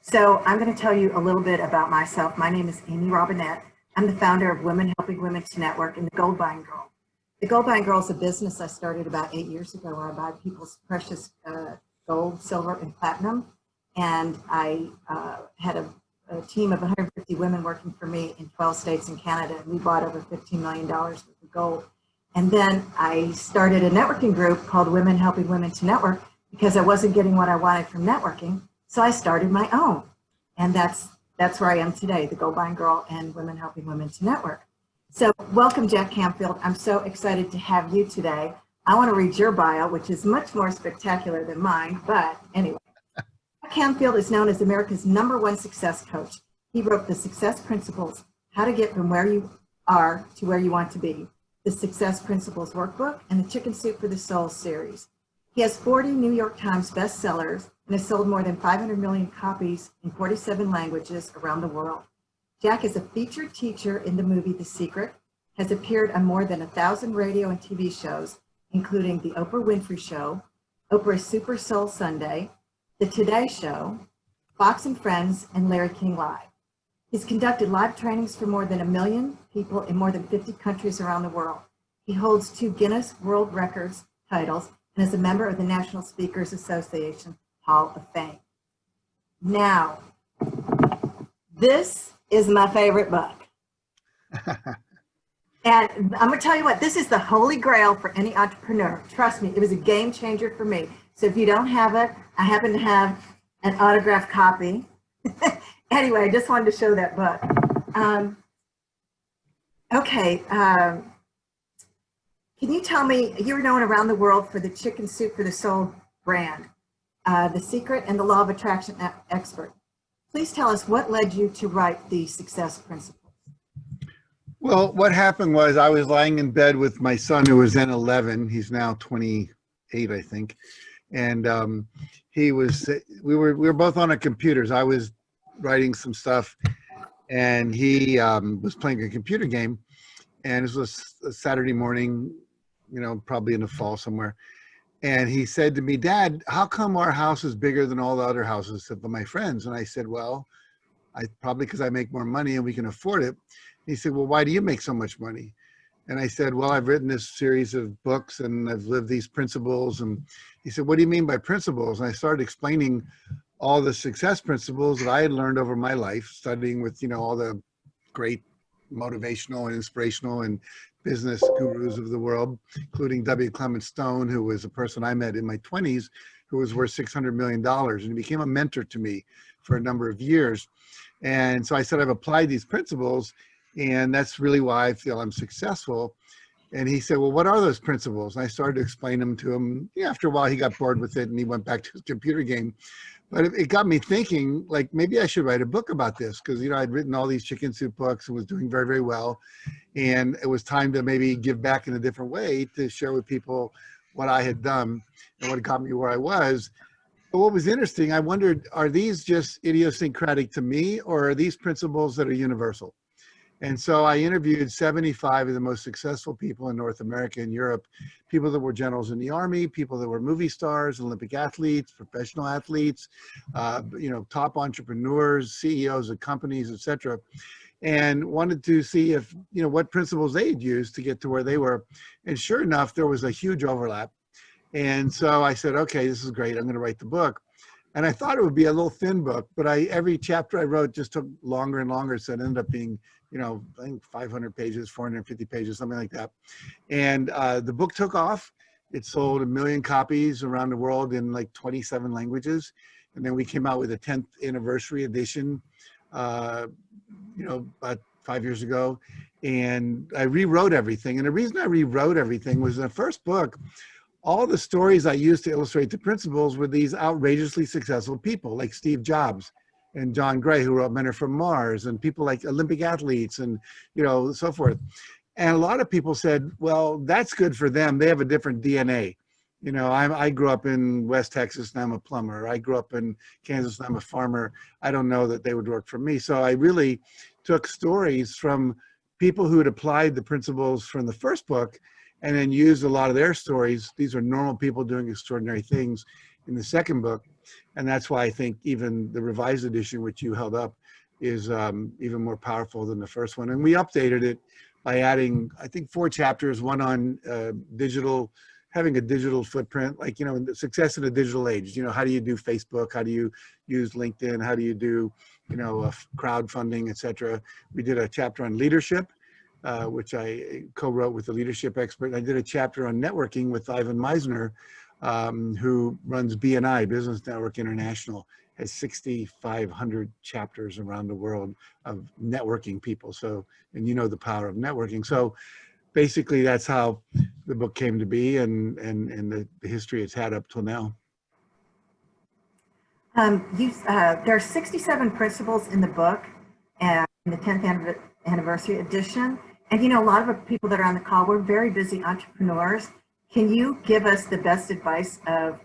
So I'm going to tell you a little bit about myself. My name is Amy Robinette. I'm the founder of Women Helping Women to Network and the Gold Buying Girl. The Gold Buying Girl is a business I started about 8 years ago where I buy people's precious gold, silver, and platinum. And I had a team of 150 women working for me in 12 states in Canada. And we bought over $15 million worth of gold. And then I started a networking group called Women Helping Women to Network because I wasn't getting what I wanted from networking. So I started my own. And that's where I am today, the Gold Buying Girl and Women Helping Women to Network. So welcome, Jack Canfield. I'm so excited to have you today. I want to read your bio, which is much more spectacular than mine, but anyway. Jack Canfield is known as America's #1 success coach. He wrote the Success Principles, How to Get from Where You Are to Where You Want to Be, the Success Principles Workbook, and the Chicken Soup for the Soul series. He has 40 New York Times bestsellers and has sold more than 500 million copies in 47 languages around the world. Jack is a featured teacher in the movie The Secret, has appeared on more than 1,000 radio and TV shows, including The Oprah Winfrey Show, Oprah's Super Soul Sunday, The Today Show, Fox and Friends, and Larry King Live. He's conducted live trainings for more than 1 million people in more than 50 countries around the world. He holds 2 Guinness World Records titles and is a member of the National Speakers Association Hall of Fame. Now, this is my favorite book. And I'm going to tell you what, this is the holy grail for any entrepreneur. Trust me, it was a game changer for me. So if you don't have it, I happen to have an autographed copy. Anyway, I just wanted to show that book. Can you tell me, you're known around the world for the Chicken Soup for the Soul brand, The Secret and the Law of Attraction expert. Please tell us what led you to write the Success Principles. Well, what happened was I was lying in bed with my son who was then 11. He's now 28, I think. And we were both on our computers. I was writing some stuff and he was playing a computer game. And this was a Saturday morning, you know, probably in the fall somewhere. And he said to me, "Dad, how come our house is bigger than all the other houses of my friends?" And I said, "Well, probably because I make more money and we can afford it." He said, "Well, why do you make so much money?" And I said, "Well, I've written this series of books and I've lived these principles." And he said, "What do you mean by principles?" And I started explaining all the success principles that I had learned over my life, studying with, you know, all the great motivational and inspirational and business gurus of the world, including W. Clement Stone, who was a person I met in my 20s, who was worth $600 million. And he became a mentor to me for a number of years. And so I said, I've applied these principles, and that's really why I feel I'm successful. And he said, "Well, what are those principles?" And I started to explain them to him. Yeah, after a while, he got bored with it and he went back to his computer game. But it got me thinking, like, maybe I should write a book about this because, you know, I'd written all these chicken soup books and was doing very, very well. And it was time to maybe give back in a different way to share with people what I had done and what got me where I was. But what was interesting, I wondered, are these just idiosyncratic to me or are these principles that are universal? And so I interviewed 75 of the most successful people in North America and Europe, people that were generals in the Army, people that were movie stars, Olympic athletes, professional athletes, you know, top entrepreneurs, CEOs of companies, et cetera, and wanted to see if, you know, what principles they'd used to get to where they were. And sure enough, there was a huge overlap. And so I said, okay, this is great. I'm going to write the book. And I thought it would be a little thin book, but every chapter I wrote just took longer and longer. So it ended up being, you know, I think 500 pages, 450 pages, something like that. And the book took off. It sold 1 million copies around the world in like 27 languages. And then we came out with a 10th anniversary edition, you know, about 5 years ago. And I rewrote everything. And the reason I rewrote everything was in the first book, all the stories I used to illustrate the principles were these outrageously successful people like Steve Jobs and John Gray, who wrote Men Are From Mars, and people like Olympic athletes and, you know, so forth. And a lot of people said, well, that's good for them. They have a different DNA. You know, I grew up in West Texas and I'm a plumber. I grew up in Kansas and I'm a farmer. I don't know that they would work for me. So I really took stories from people who had applied the principles from the first book and then used a lot of their stories. These are normal people doing extraordinary things in the second book. And that's why I think even the revised edition, which you held up, is even more powerful than the first one. And we updated it by adding, I think, 4 chapters, one on digital, having a digital footprint, like, you know, the success in the digital age. You know, how do you do Facebook? How do you use LinkedIn? How do you do, you know, crowdfunding, et cetera? We did a chapter on leadership, which I co-wrote with a leadership expert. I did a chapter on networking with Ivan Meisner, who runs BNI, Business Network International, has 6,500 chapters around the world of networking people. So, and you know the power of networking. So basically that's how the book came to be, and the history it's had up till now. There are 67 principles in the book, and in the 10th anniversary edition. And you know, a lot of the people that are on the call, we're very busy entrepreneurs. Can you give us the best advice of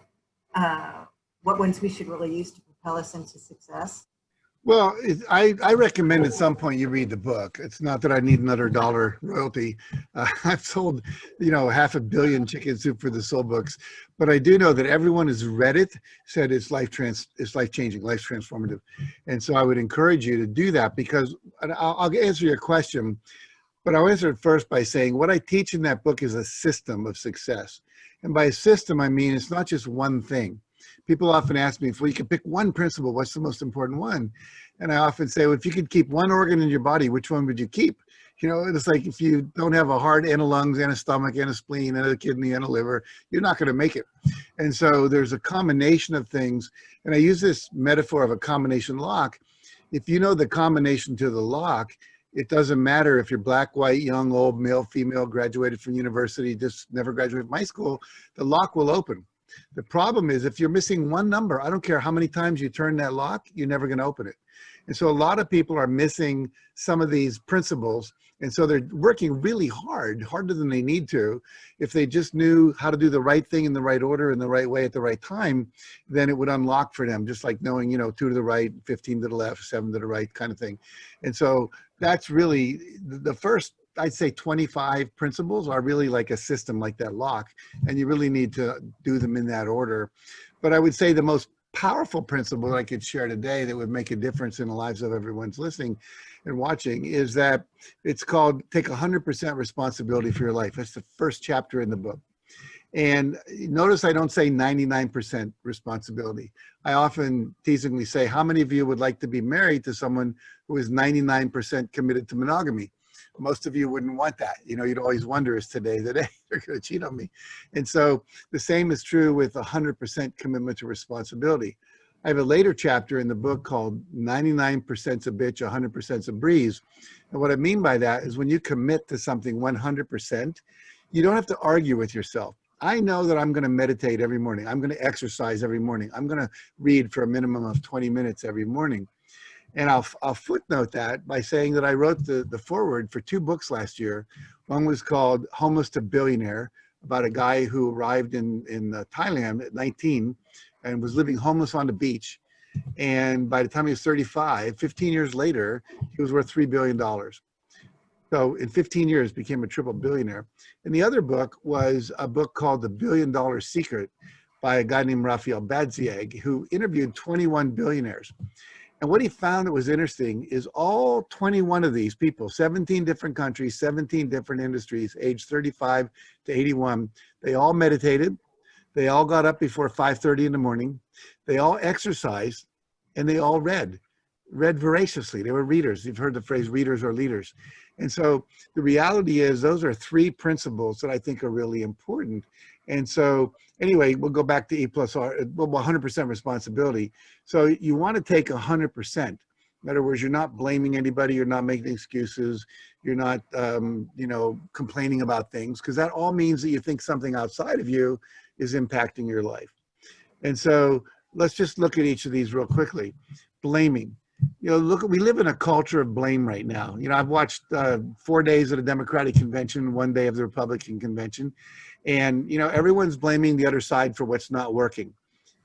what ones we should really use to propel us into success? Well, I recommend at some point you read the book. It's not that I need another dollar royalty. I've sold, you know, 500 million Chicken Soup for the Soul books, but I do know that everyone who's read it said it's life-changing, life transformative. And so I would encourage you to do that, because I'll answer your question, but I'll answer it first by saying what I teach in that book is a system of success. And by a system, I mean it's not just one thing. People often ask me, if we could pick one principle, what's the most important one? And I often say, well, if you could keep one organ in your body, which one would you keep? You know, it's like if you don't have a heart and a lungs and a stomach and a spleen and a kidney and a liver, you're not going to make it. And so there's a combination of things. And I use this metaphor of a combination lock. If you know the combination to the lock, it doesn't matter if you're black, white, young, old, male, female, graduated from university, just never graduated from high school, the lock will open. The problem is if you're missing one number, I don't care how many times you turn that lock, you're never going to open it. And so a lot of people are missing some of these principles. And so they're working really hard, harder than they need to. If they just knew how to do the right thing in the right order, in the right way at the right time, then it would unlock for them, just like knowing, you know, 2 to the right, 15 to the left, 7 to the right kind of thing. And so that's really the first, I'd say 25 principles are really like a system like that lock, and you really need to do them in that order. But I would say the most powerful principle that I could share today that would make a difference in the lives of everyone's listening and watching is that it's called take 100% responsibility for your life. That's the first chapter in the book. And notice I don't say 99% responsibility. I often teasingly say, how many of you would like to be married to someone who is 99% committed to monogamy? Most of you wouldn't want that. You know, you'd always wonder, is today the day they're going to cheat on me? And so the same is true with 100% commitment to responsibility. I have a later chapter in the book called 99%'s a bitch, 100%'s a breeze. And what I mean by that is when you commit to something 100%, you don't have to argue with yourself. I know that I'm going to meditate every morning. I'm going to exercise every morning. I'm going to read for a minimum of 20 minutes every morning. And I'll footnote that by saying that I wrote the foreword for 2 books last year. One was called Homeless to Billionaire, about a guy who arrived in Thailand at 19 and was living homeless on the beach. And by the time he was 35, 15 years later, he was worth $3 billion. So in 15 years, became a triple billionaire. And the other book was a book called The $1 Billion Secret by a guy named Raphael Badziag, who interviewed 21 billionaires. And what he found that was interesting is all 21 of these people, 17 different countries, 17 different industries, age 35 to 81, they all meditated. They all got up before 5:30 in the morning. They all exercised, and they all read voraciously. They were readers. You've heard the phrase readers are leaders. And so the reality is those are 3 principles that I think are really important. And so anyway, we'll go back to E plus R, 100% responsibility. So you want to take 100%. In other words, you're not blaming anybody. You're not making excuses. You're not, you know, complaining about things, because that all means that you think something outside of you is impacting your life. And so let's just look at each of these real quickly. Blaming. You know, look, we live in a culture of blame right now. You know, I've watched 4 days of the Democratic convention, 1 day of the Republican convention. And, you know, everyone's blaming the other side for what's not working.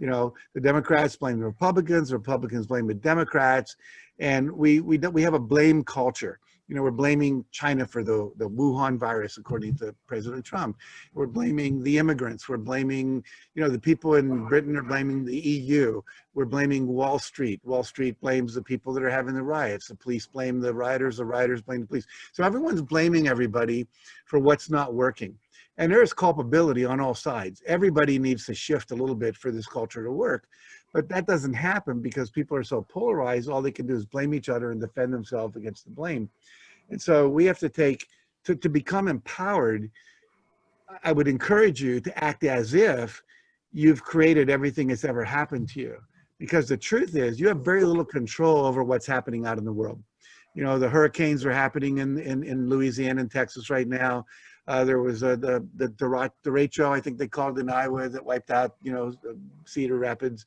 You know, the Democrats blame the Republicans blame the Democrats. And we have a blame culture. You know, we're blaming China for the Wuhan virus, according to President Trump. We're blaming the immigrants. We're blaming, you know, the people in Britain are blaming the EU. We're blaming Wall Street. Wall Street blames the people that are having the riots. The police blame the rioters blame the police. So everyone's blaming everybody for what's not working. And there is culpability on all sides. Everybody needs to shift a little bit for this culture to work. But that doesn't happen because people are so polarized. All they can do is blame each other and defend themselves against the blame. And so we have to to become empowered. I would encourage you to act as if you've created everything that's ever happened to you. Because the truth is, you have very little control over what's happening out in the world. You know, the hurricanes are happening in Louisiana and Texas right now. There was the derecho, I think they called it in Iowa, that wiped out, you know, Cedar Rapids.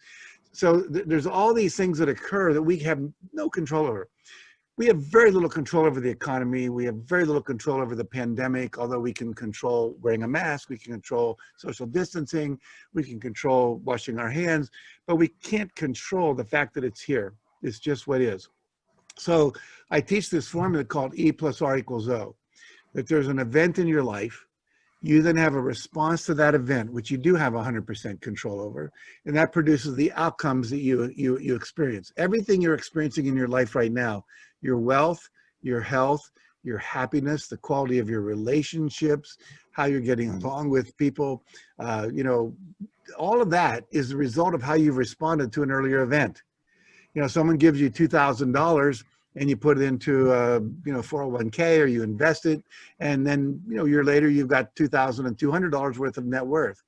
So there's all these things that occur that we have no control over. We have very little control over the economy. We have very little control over the pandemic, although we can control wearing a mask, we can control social distancing, we can control washing our hands, but we can't control the fact that it's here. It's just what is. So I teach this formula called E plus R equals O, that there's an event in your life. You then have a response to that event, which you do have 100% control over, and that produces the outcomes that you experience. Everything you're experiencing in your life right now, your wealth, your health, your happiness, the quality of your relationships, how you're getting along with people, you know, all of that is the result of how you've responded to an earlier event. You know, someone gives you $2,000 and you put it into you know, 401k, or you invest it, and then, you know, a year later you've got $2,200 worth of net worth.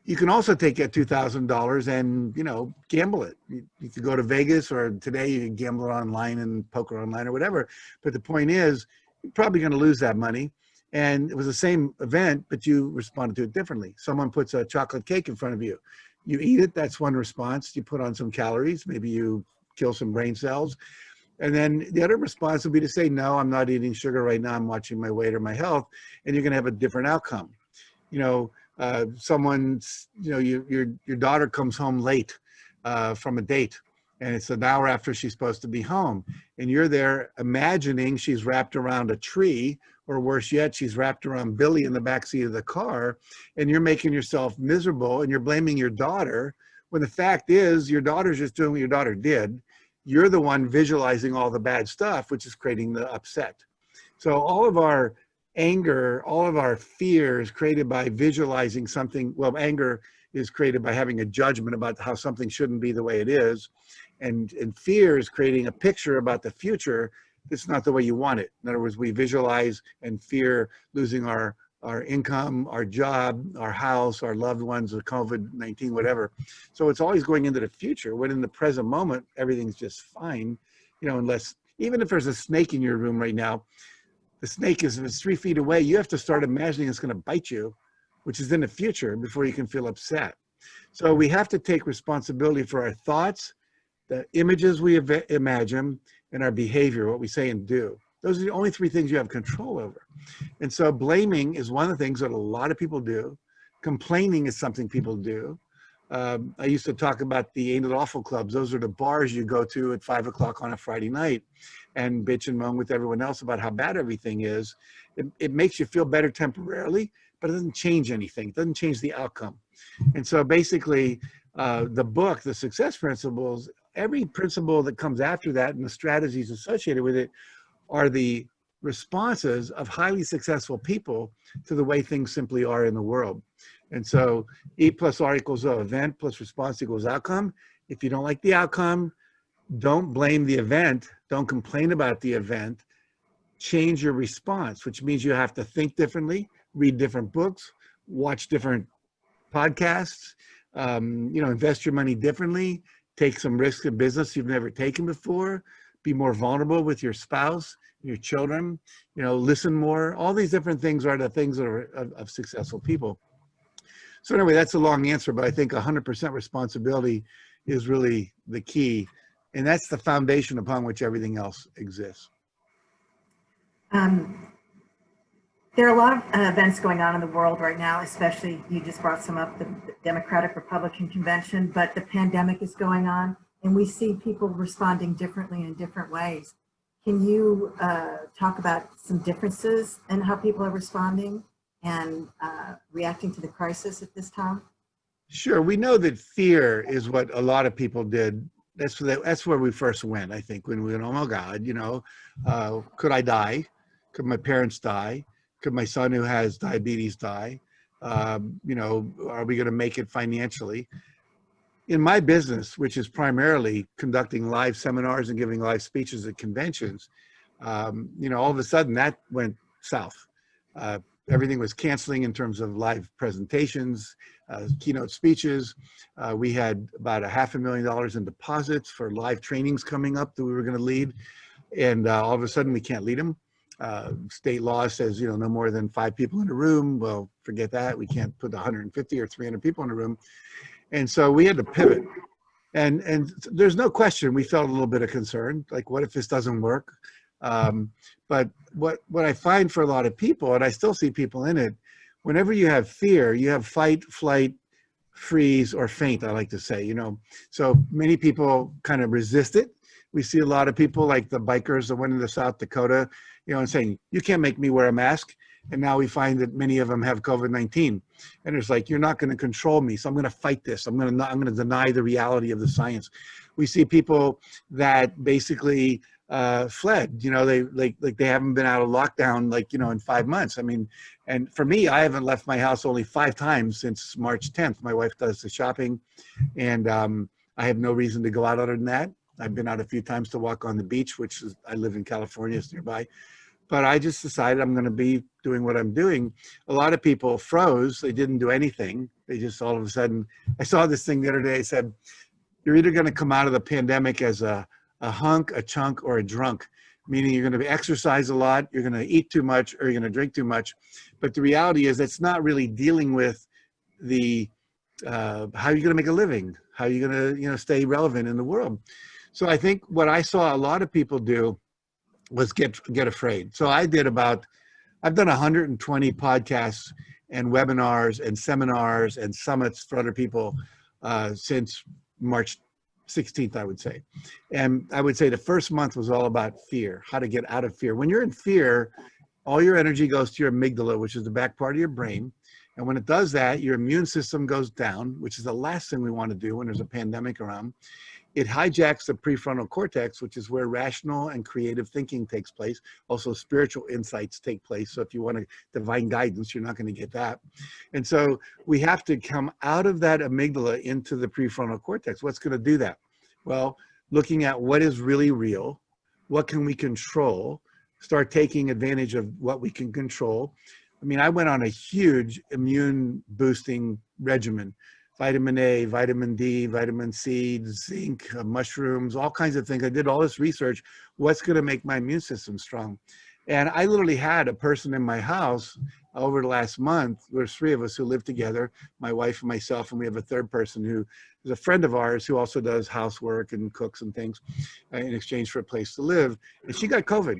You can also take that $2,000 and, you know, gamble it. You could go to Vegas, or today you can gamble it online and poker online or whatever. But the point is, you're probably going to lose that money. And it was the same event, but you responded to it differently. Someone puts a chocolate cake in front of you. You eat it, that's one response. You put on some calories, maybe you kill some brain cells. And then the other response would be to say, no, I'm not eating sugar right now. I'm watching my weight or my health. And you're going to have a different outcome. You know, someone's, you know, your daughter comes home late from a date, and it's an hour after she's supposed to be home. And you're there imagining she's wrapped around a tree, or worse yet, she's wrapped around Billy in the backseat of the car, and you're making yourself miserable and you're blaming your daughter, when the fact is your daughter's just doing what your daughter did. You're the one visualizing all the bad stuff, which is creating the upset. So all of our anger, all of our fear is created by visualizing something. Well, anger is created by having a judgment about how something shouldn't be the way it is. And fear is creating a picture about the future that's not the way you want it. In other words, we visualize and fear losing our income, our job, our house, our loved ones, or COVID-19, whatever. So it's always going into the future, when in the present moment, everything's just fine, you know, unless, even if there's a snake in your room right now, the snake is, if it's 3 feet away, you have to start imagining it's going to bite you, which is in the future, before you can feel upset. So we have to take responsibility for our thoughts, the images we imagine, and our behavior, what we say and do. Those are the only 3 things you have control over. And so blaming is one of the things that a lot of people do. Complaining is something people do. I used to talk about the Ain't It Awful clubs. Those are the bars you go to at 5 o'clock on a Friday night and bitch and moan with everyone else about how bad everything is. It makes you feel better temporarily, but it doesn't change anything. It doesn't change the outcome. And so basically, the book, The Success Principles, every principle that comes after that and the strategies associated with it are the responses of highly successful people to the way things simply are in the world. And so E plus R equals O, event plus response equals outcome. If you don't like the outcome, don't blame the event. Don't complain about the event. Change your response, which means you have to think differently, read different books, watch different podcasts, you know, invest your money differently, take some risks in business you've never taken before, be more vulnerable with your spouse, your children, you know, listen more. All these different things are the things that are of successful people. So anyway, that's a long answer, but I think 100% responsibility is really the key. And that's the foundation upon which everything else exists. There are a lot of events going on in the world right now, especially, you just brought some up, the Democratic Republican convention, but the pandemic is going on, and we see people responding differently in different ways. Can you talk about some differences in how people are responding and reacting to the crisis at this time? Sure. We know that fear is what a lot of people did. That's where we first went, I think, when we went, oh my God, could I die? Could my parents die? Could my son who has diabetes die? Are we going to make it financially? In my business, which is primarily conducting live seminars and giving live speeches at conventions, all of a sudden that went south. Uh, Everything was canceling in terms of live presentations, keynote speeches. We had about $500,000 in deposits for live trainings coming up that we were going to lead. And all of a sudden we can't lead them. State law says, no more than 5 people in a room. Well, forget that. We can't put 150 or 300 people in a room. And so we had to pivot. And there's no question we felt a little bit of concern, like what if this doesn't work? But what I find for a lot of people, and I still see people in it, whenever you have fear, you have fight, flight, freeze, or faint, I like to say, So many people kind of resist it. We see a lot of people like the bikers that went into South Dakota, and saying, you can't make me wear a mask. And now we find that many of them have COVID-19. And it's like, you're not going to control me. So I'm going to fight this. I'm going to deny the reality of the science. We see people that basically fled, they haven't been out of lockdown, in 5 months. I mean, and for me, I haven't left my house only 5 times since March 10th. My wife does the shopping, and I have no reason to go out other than that. I've been out a few times to walk on the beach, I live in California, it's nearby. But I just decided I'm going to be doing what I'm doing. A lot of people froze. They didn't do anything. They just all of a sudden, I saw this thing the other day. It said, you're either going to come out of the pandemic as a hunk, a chunk, or a drunk, meaning you're going to exercise a lot, you're going to eat too much, or you're going to drink too much. But the reality is that's not really dealing with the how you're going to make a living, how you're going to stay relevant in the world. So I think what I saw a lot of people do was get afraid. So I've done 120 podcasts and webinars and seminars and summits for other people since March 16th, I would say. And I would say the first month was all about fear, how to get out of fear. When you're in fear, all your energy goes to your amygdala, which is the back part of your brain. And when it does that, your immune system goes down, which is the last thing we want to do when there's a pandemic around. It hijacks the prefrontal cortex, which is where rational and creative thinking takes place. Also, spiritual insights take place. So if you want divine guidance, you're not going to get that. And so we have to come out of that amygdala into the prefrontal cortex. What's going to do that? Well, looking at what is really real, what can we control, start taking advantage of what we can control. I mean, I went on a huge immune boosting regimen. Vitamin A, vitamin D, vitamin C, zinc, mushrooms, all kinds of things. I did all this research. What's going to make my immune system strong? And I literally had a person in my house over the last month. There's 3 of us who live together, my wife and myself, and we have a third person who is a friend of ours who also does housework and cooks and things in exchange for a place to live. And she got COVID.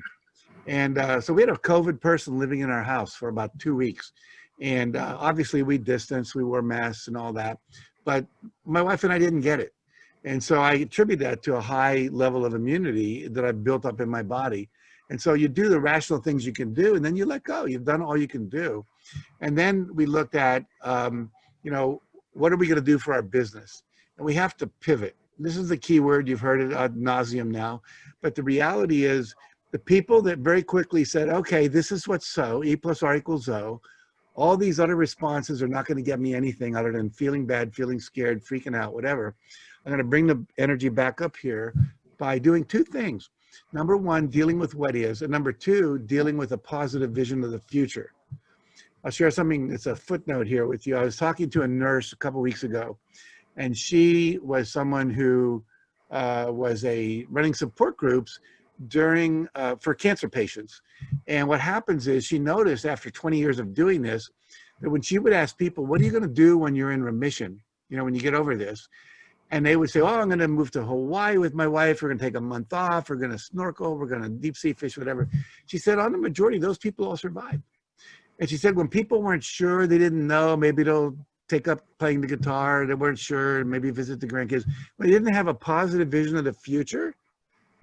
And so we had a COVID person living in our house for about 2 weeks. And obviously we distanced, we wore masks and all that, but my wife and I didn't get it. And so I attribute that to a high level of immunity that I've built up in my body. And so you do the rational things you can do, and then you let go. You've done all you can do. And then we looked at, what are we going to do for our business? And we have to pivot. This is the key word. You've heard it ad nauseum now. But the reality is the people that very quickly said, okay, this is what's so, E plus R equals O. All these other responses are not going to get me anything other than feeling bad, feeling scared, freaking out, whatever. I'm going to bring the energy back up here by doing 2 things. Number 1, dealing with what is, and number 2, dealing with a positive vision of the future. I'll share something that's a footnote here with you. I was talking to a nurse a couple weeks ago, and she was someone who was running support groups for cancer patients. And what happens is she noticed after 20 years of doing this, that when she would ask people, what are you going to do when you're in remission? When you get over this, and they would say, oh, I'm going to move to Hawaii with my wife. We're going to take a month off. We're going to snorkel. We're going to deep sea fish, whatever. She said, on the majority, those people all survived. And she said, when people weren't sure, they didn't know, maybe they'll take up playing the guitar. They weren't sure, maybe visit the grandkids. When they didn't have a positive vision of the future,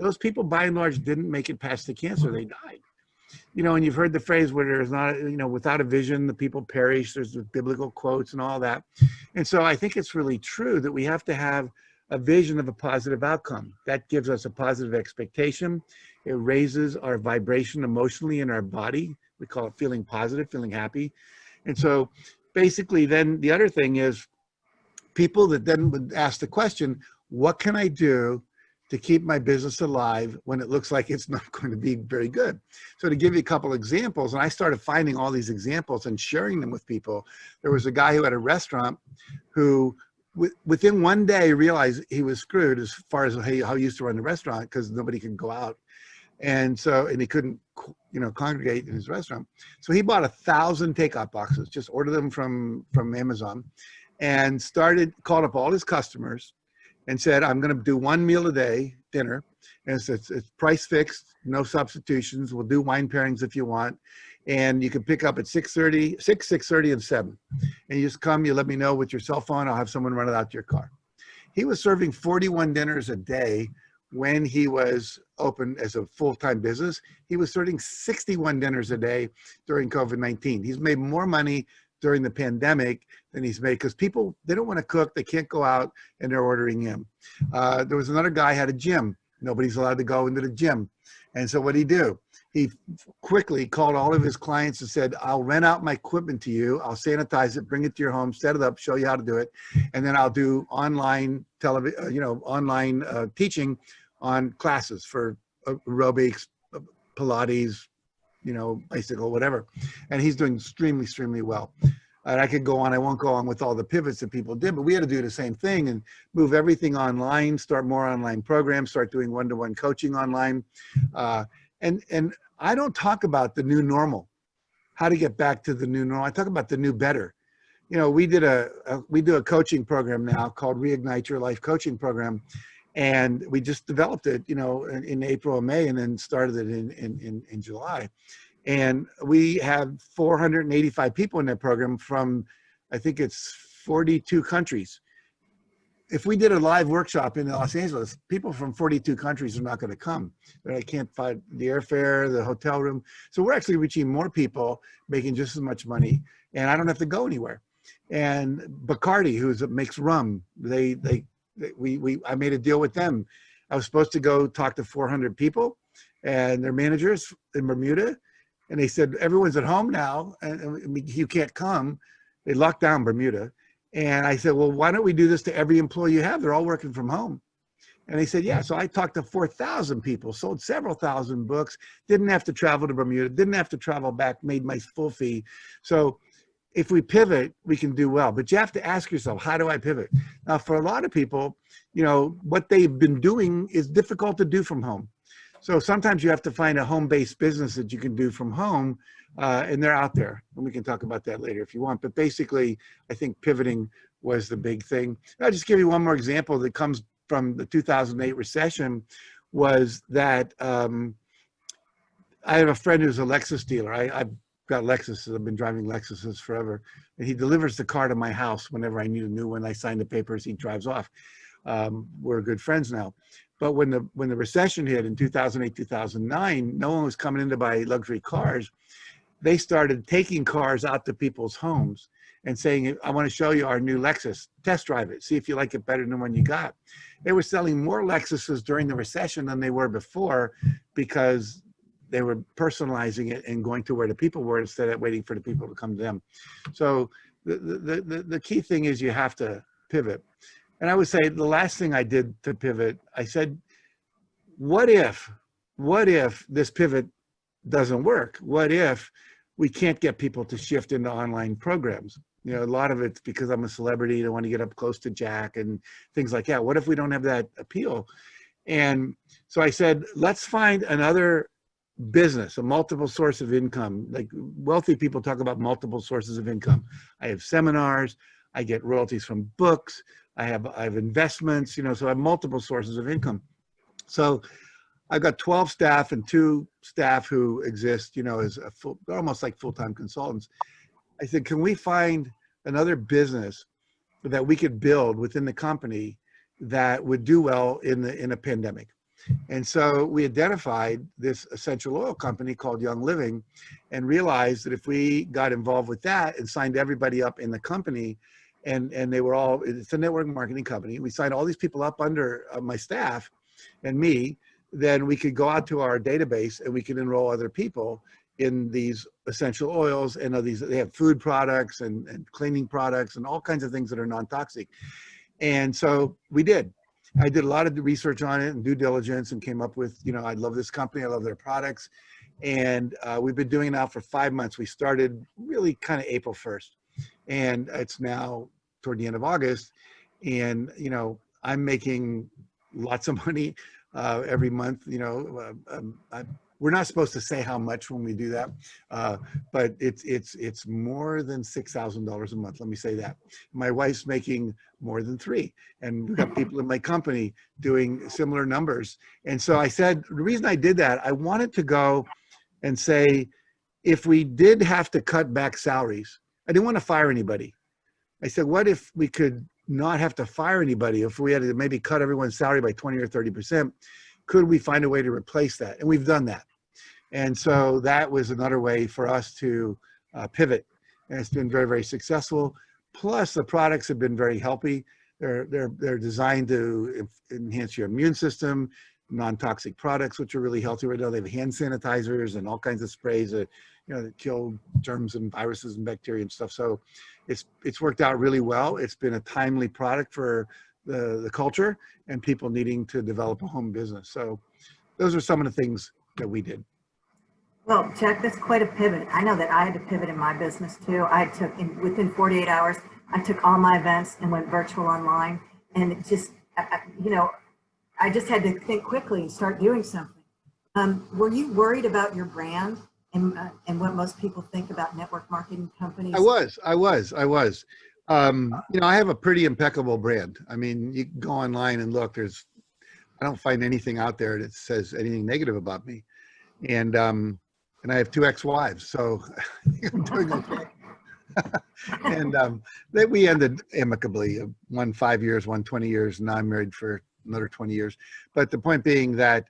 those people by and large didn't make it past the cancer. They died. You know, and you've heard the phrase where there's not, you know, without a vision, the people perish. There's the biblical quotes and all that. And so I think it's really true that we have to have a vision of a positive outcome. That gives us a positive expectation. It raises our vibration emotionally in our body. We call it feeling positive, feeling happy. And so basically then the other thing is people that then would ask the question, what can I do to keep my business alive when it looks like it's not going to be very good? So to give you a couple examples, and I started finding all these examples and sharing them with people. There was a guy who had a restaurant who within one day realized he was screwed as far as how he used to run the restaurant because nobody could go out. And so, and he couldn't, you know, congregate in his restaurant. So he bought 1,000 takeout boxes, just ordered them from Amazon, and called up all his customers and said, I'm going to do one meal a day, dinner. And it's price fixed, no substitutions. We'll do wine pairings if you want. And you can pick up at 6:30 and 7. And you just come, you let me know with your cell phone. I'll have someone run it out to your car. He was serving 41 dinners a day when he was open as a full-time business. He was serving 61 dinners a day during COVID-19. He's made more money during the pandemic than he's made because people, they don't want to cook, they can't go out, and they're ordering in. There was another guy had a gym. Nobody's allowed to go into the gym. And so what'd he do? He quickly called all of his clients and said, I'll rent out my equipment to you. I'll sanitize it, bring it to your home, set it up, show you how to do it. And then I'll do online television, online teaching on classes for aerobics, Pilates, bicycle, whatever. And he's doing extremely, extremely well. And I could go on, I won't go on with all the pivots that people did, but we had to do the same thing and move everything online, start more online programs, start doing one-to-one coaching online. And I don't talk about the new normal, how to get back to the new normal. I talk about the new better. We do a coaching program now called Reignite Your Life Coaching Program. And we just developed it, in April and May, and then started it in July. And we have 485 people in that program from, I think it's 42 countries. If we did a live workshop in Los Angeles, people from 42 countries are not going to come. They can't find the airfare, the hotel room. So we're actually reaching more people, making just as much money, and I don't have to go anywhere. And Bacardi, makes rum, I made a deal with them. I was supposed to go talk to 400 people and their managers in Bermuda. And they said, everyone's at home now and you can't come. They locked down Bermuda. And I said, well, why don't we do this to every employee you have? They're all working from home. And they said, yeah. So I talked to 4,000 people, sold several thousand books, didn't have to travel to Bermuda, didn't have to travel back, made my full fee. So if we pivot, we can do well. But you have to ask yourself, how do I pivot? Now, for a lot of people, what they've been doing is difficult to do from home. So sometimes you have to find a home-based business that you can do from home, and they're out there. And we can talk about that later if you want. But basically, I think pivoting was the big thing. I'll just give you one more example that comes from the 2008 recession, was that I have a friend who's a Lexus dealer. I've got Lexuses. I've been driving Lexuses forever. And he delivers the car to my house whenever I need a new one. I sign the papers, he drives off. We're good friends now. But when the recession hit in 2008, 2009, no one was coming in to buy luxury cars. They started taking cars out to people's homes and saying, I want to show you our new Lexus, test drive it, see if you like it better than the one you got. They were selling more Lexuses during the recession than they were before because they were personalizing it and going to where the people were instead of waiting for the people to come to them. So the key thing is you have to pivot. And I would say the last thing I did to pivot, I said, what if this pivot doesn't work? What if we can't get people to shift into online programs? A lot of it's because I'm a celebrity, I want to get up close to Jack and things like that. What if we don't have that appeal? And so I said, let's find another business, a multiple source of income. Like wealthy people talk about multiple sources of income. I have seminars, I get royalties from books, I have investments, so I have multiple sources of income. So I've got 12 staff and 2 staff who exist, as they're almost like full-time consultants. I said, can we find another business that we could build within the company that would do well in a pandemic? And so we identified this essential oil company called Young Living and realized that if we got involved with that and signed everybody up in the company, and they were all, it's a network marketing company, we signed all these people up under my staff and me, then we could go out to our database and we could enroll other people in these essential oils and these, they have food products and cleaning products and all kinds of things that are non-toxic. And so we did. I did a lot of research on it and due diligence and came up with, you know, I love this company, I love their products. And we've been doing it now for 5 months. We started really kind of April 1st. And it's now toward the end of August. And, you know, I'm making lots of money every month. You know, we're not supposed to say how much when we do that, but it's more than $6,000 a month. Let me say that. My wife's making more than 3, and we've got people in my company doing similar numbers. And so I said, the reason I did that, I wanted to go and say, if we did have to cut back salaries, I didn't want to fire anybody. I said, what if we could not have to fire anybody? If we had to maybe cut everyone's salary by 20 or 30%, could we find a way to replace that? And we've done that. And so that was another way for us to pivot. And it's been very, very successful. Plus the products have been very healthy. They're designed to enhance your immune system, non-toxic products, which are really healthy right now. They have hand sanitizers and all kinds of sprays that, you know, that kill germs and viruses and bacteria and stuff. So it's worked out really well. It's been a timely product for the culture and people needing to develop a home business. So those are some of the things that we did. Well, Jack, that's quite a pivot. I know that I had to pivot in my business too. Within 48 hours, I took all my events and went virtual online. And it just, you know, I just had to think quickly and start doing something. Were you worried about your brand and what most people think about network marketing companies? I was. You know, I have a pretty impeccable brand. I mean, you can go online and look, I don't find anything out there that says anything negative about me. And I have 2 ex-wives, so I'm doing okay. And we ended amicably, one 5 years, one 20 years, and now I'm married for another 20 years. But the point being that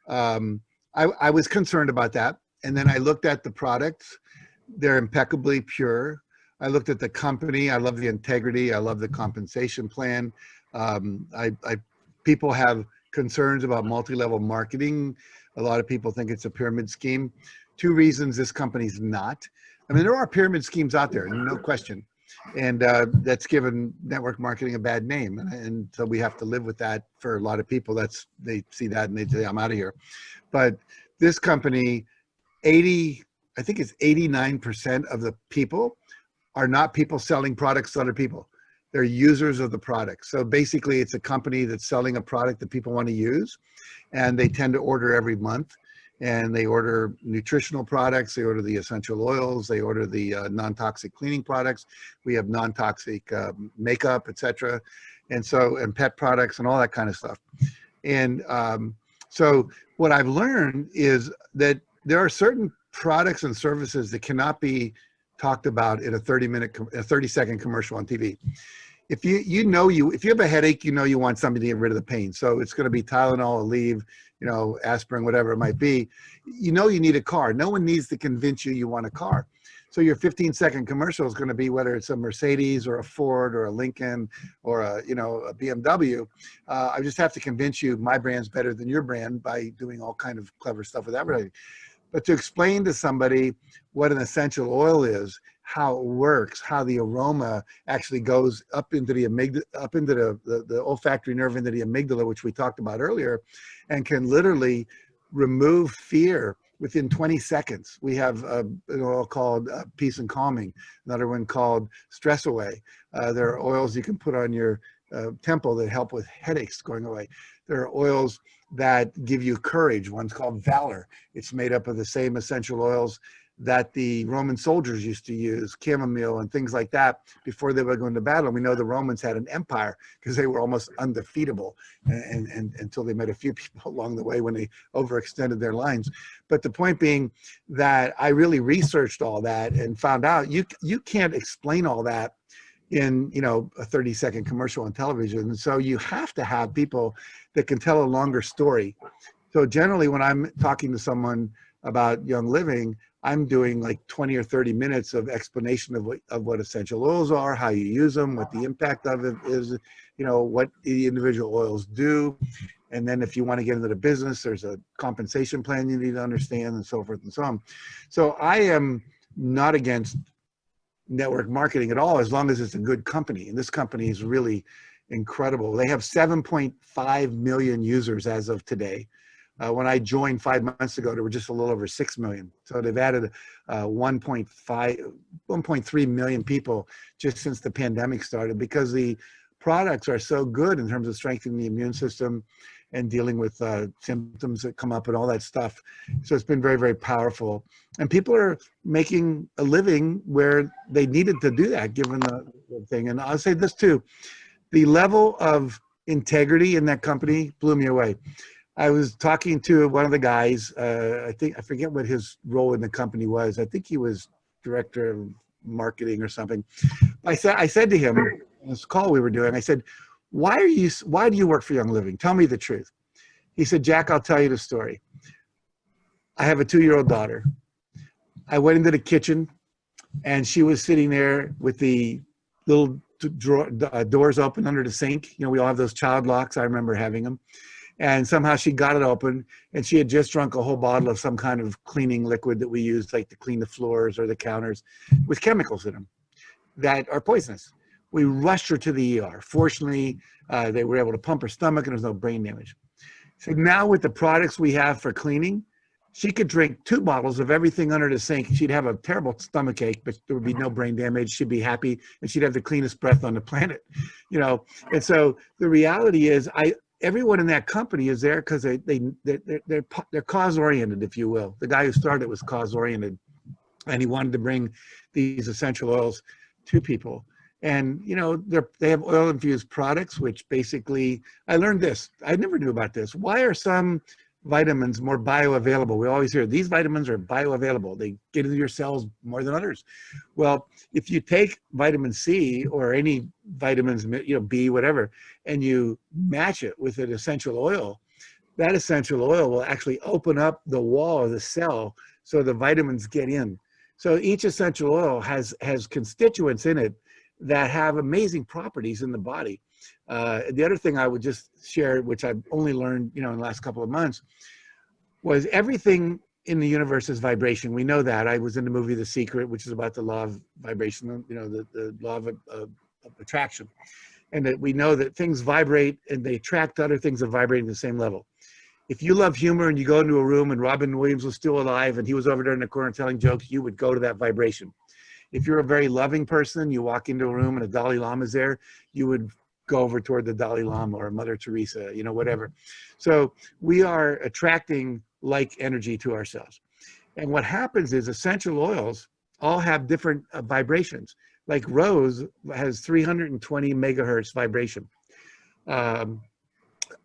I was concerned about that. And then I looked at the products. They're impeccably pure. I looked at the company. I love the integrity. I love the compensation plan. People have concerns about multi-level marketing. A lot of people think it's a pyramid scheme. 2 reasons this company's not. I mean, there are pyramid schemes out there, no question. And that's given network marketing a bad name. And so we have to live with that for a lot of people. They see that and they say, I'm out of here. But this company, I think it's 89% of the people are not people selling products to other people. They're users of the product. So basically it's a company that's selling a product that people want to use, and they tend to order every month. And they order nutritional products, they order the essential oils, they order the non-toxic cleaning products. We have non-toxic makeup, etc. And pet products and all that kind of stuff. And so what I've learned is that there are certain products and services that cannot be talked about in a 30-second commercial on TV. If if you have a headache, you know you want something to get rid of the pain. So it's going to be Tylenol, Aleve, you know, aspirin, whatever it might be. You know you need a car. No one needs to convince you want a car. So your 15-second commercial is going to be whether it's a Mercedes or a Ford or a Lincoln or a BMW. I just have to convince you my brand's better than your brand by doing all kind of clever stuff with advertising. But to explain to somebody what an essential oil is, how it works, how the aroma actually goes up into the amygdala, up into the olfactory nerve into the amygdala, which we talked about earlier, and can literally remove fear within 20 seconds. We have an oil called Peace and Calming, another one called Stress Away. There are oils you can put on your temple that help with headaches going away. There are oils that give you courage. One's called Valor. It's made up of the same essential oils that the Roman soldiers used to use, chamomile and things like that, before they would go into battle. We know the Romans had an empire because they were almost undefeatable and until they met a few people along the way when they overextended their lines. But the point being that I really researched all that and found out you can't explain all that in, you know, a 30-second commercial on television. And so you have to have people that can tell a longer story. So generally when I'm talking to someone about Young Living, I'm doing like 20 or 30 minutes of explanation of what essential oils are, how you use them, what the impact of it is, you know, what the individual oils do. And then if you want to get into the business, there's a compensation plan you need to understand, and so forth and so on. So I am not against network marketing at all, as long as it's a good company. And this company is really incredible. They have 7.5 million users as of today. When I joined 5 months ago, there were just a little over 6 million. So they've added 1.3 million people just since the pandemic started, because the products are so good in terms of strengthening the immune system and dealing with symptoms that come up and all that stuff. So it's been very, very powerful. And people are making a living where they needed to do that, given the thing. And I'll say this too, the level of integrity in that company blew me away. I was talking to one of the guys, I forget what his role in the company was. I think he was director of marketing or something. I said to him, in this call we were doing, I said, why do you work for Young Living? Tell me the truth. He said, Jack, I'll tell you the story. I have a 2-year-old daughter. I went into the kitchen and she was sitting there with the little doors open under the sink. You know, we all have those child locks. I remember having them. And somehow she got it open, and she had just drunk a whole bottle of some kind of cleaning liquid that we use, like to clean the floors or the counters, with chemicals in them that are poisonous. We rushed her to the ER. Fortunately, they were able to pump her stomach and there was no brain damage. So now with the products we have for cleaning, she could drink 2 bottles of everything under the sink. She'd have a terrible stomach ache, but there would be no brain damage. She'd be happy, and she'd have the cleanest breath on the planet, you know? And so the reality is, everyone in that company is there because they're cause-oriented, if you will. The guy who started it was cause-oriented, and he wanted to bring these essential oils to people. And, you know, they have oil-infused products, which basically, I learned this. I never knew about this. Why are some vitamins more bioavailable? We always hear these vitamins are bioavailable. They get into your cells more than others. Well, if you take vitamin C or any vitamins, you know, B, whatever, and you match it with an essential oil, that essential oil will actually open up the wall of the cell so the vitamins get in. So each essential oil has constituents in it that have amazing properties in the body. The other thing I would just share, which I've only learned, you know, in the last couple of months, was everything in the universe is vibration. We know that. I was in the movie The Secret, which is about the law of vibration, you know, the law of attraction. And that we know that things vibrate and they attract other things that vibrate at the same level. If you love humor and you go into a room and Robin Williams was still alive and he was over there in the corner telling jokes, you would go to that vibration. If you're a very loving person, you walk into a room and a Dalai Lama is there, you would go over toward the Dalai Lama or Mother Teresa, you know, whatever. So we are attracting like energy to ourselves. And what happens is essential oils all have different vibrations. Like rose has 320 megahertz vibration.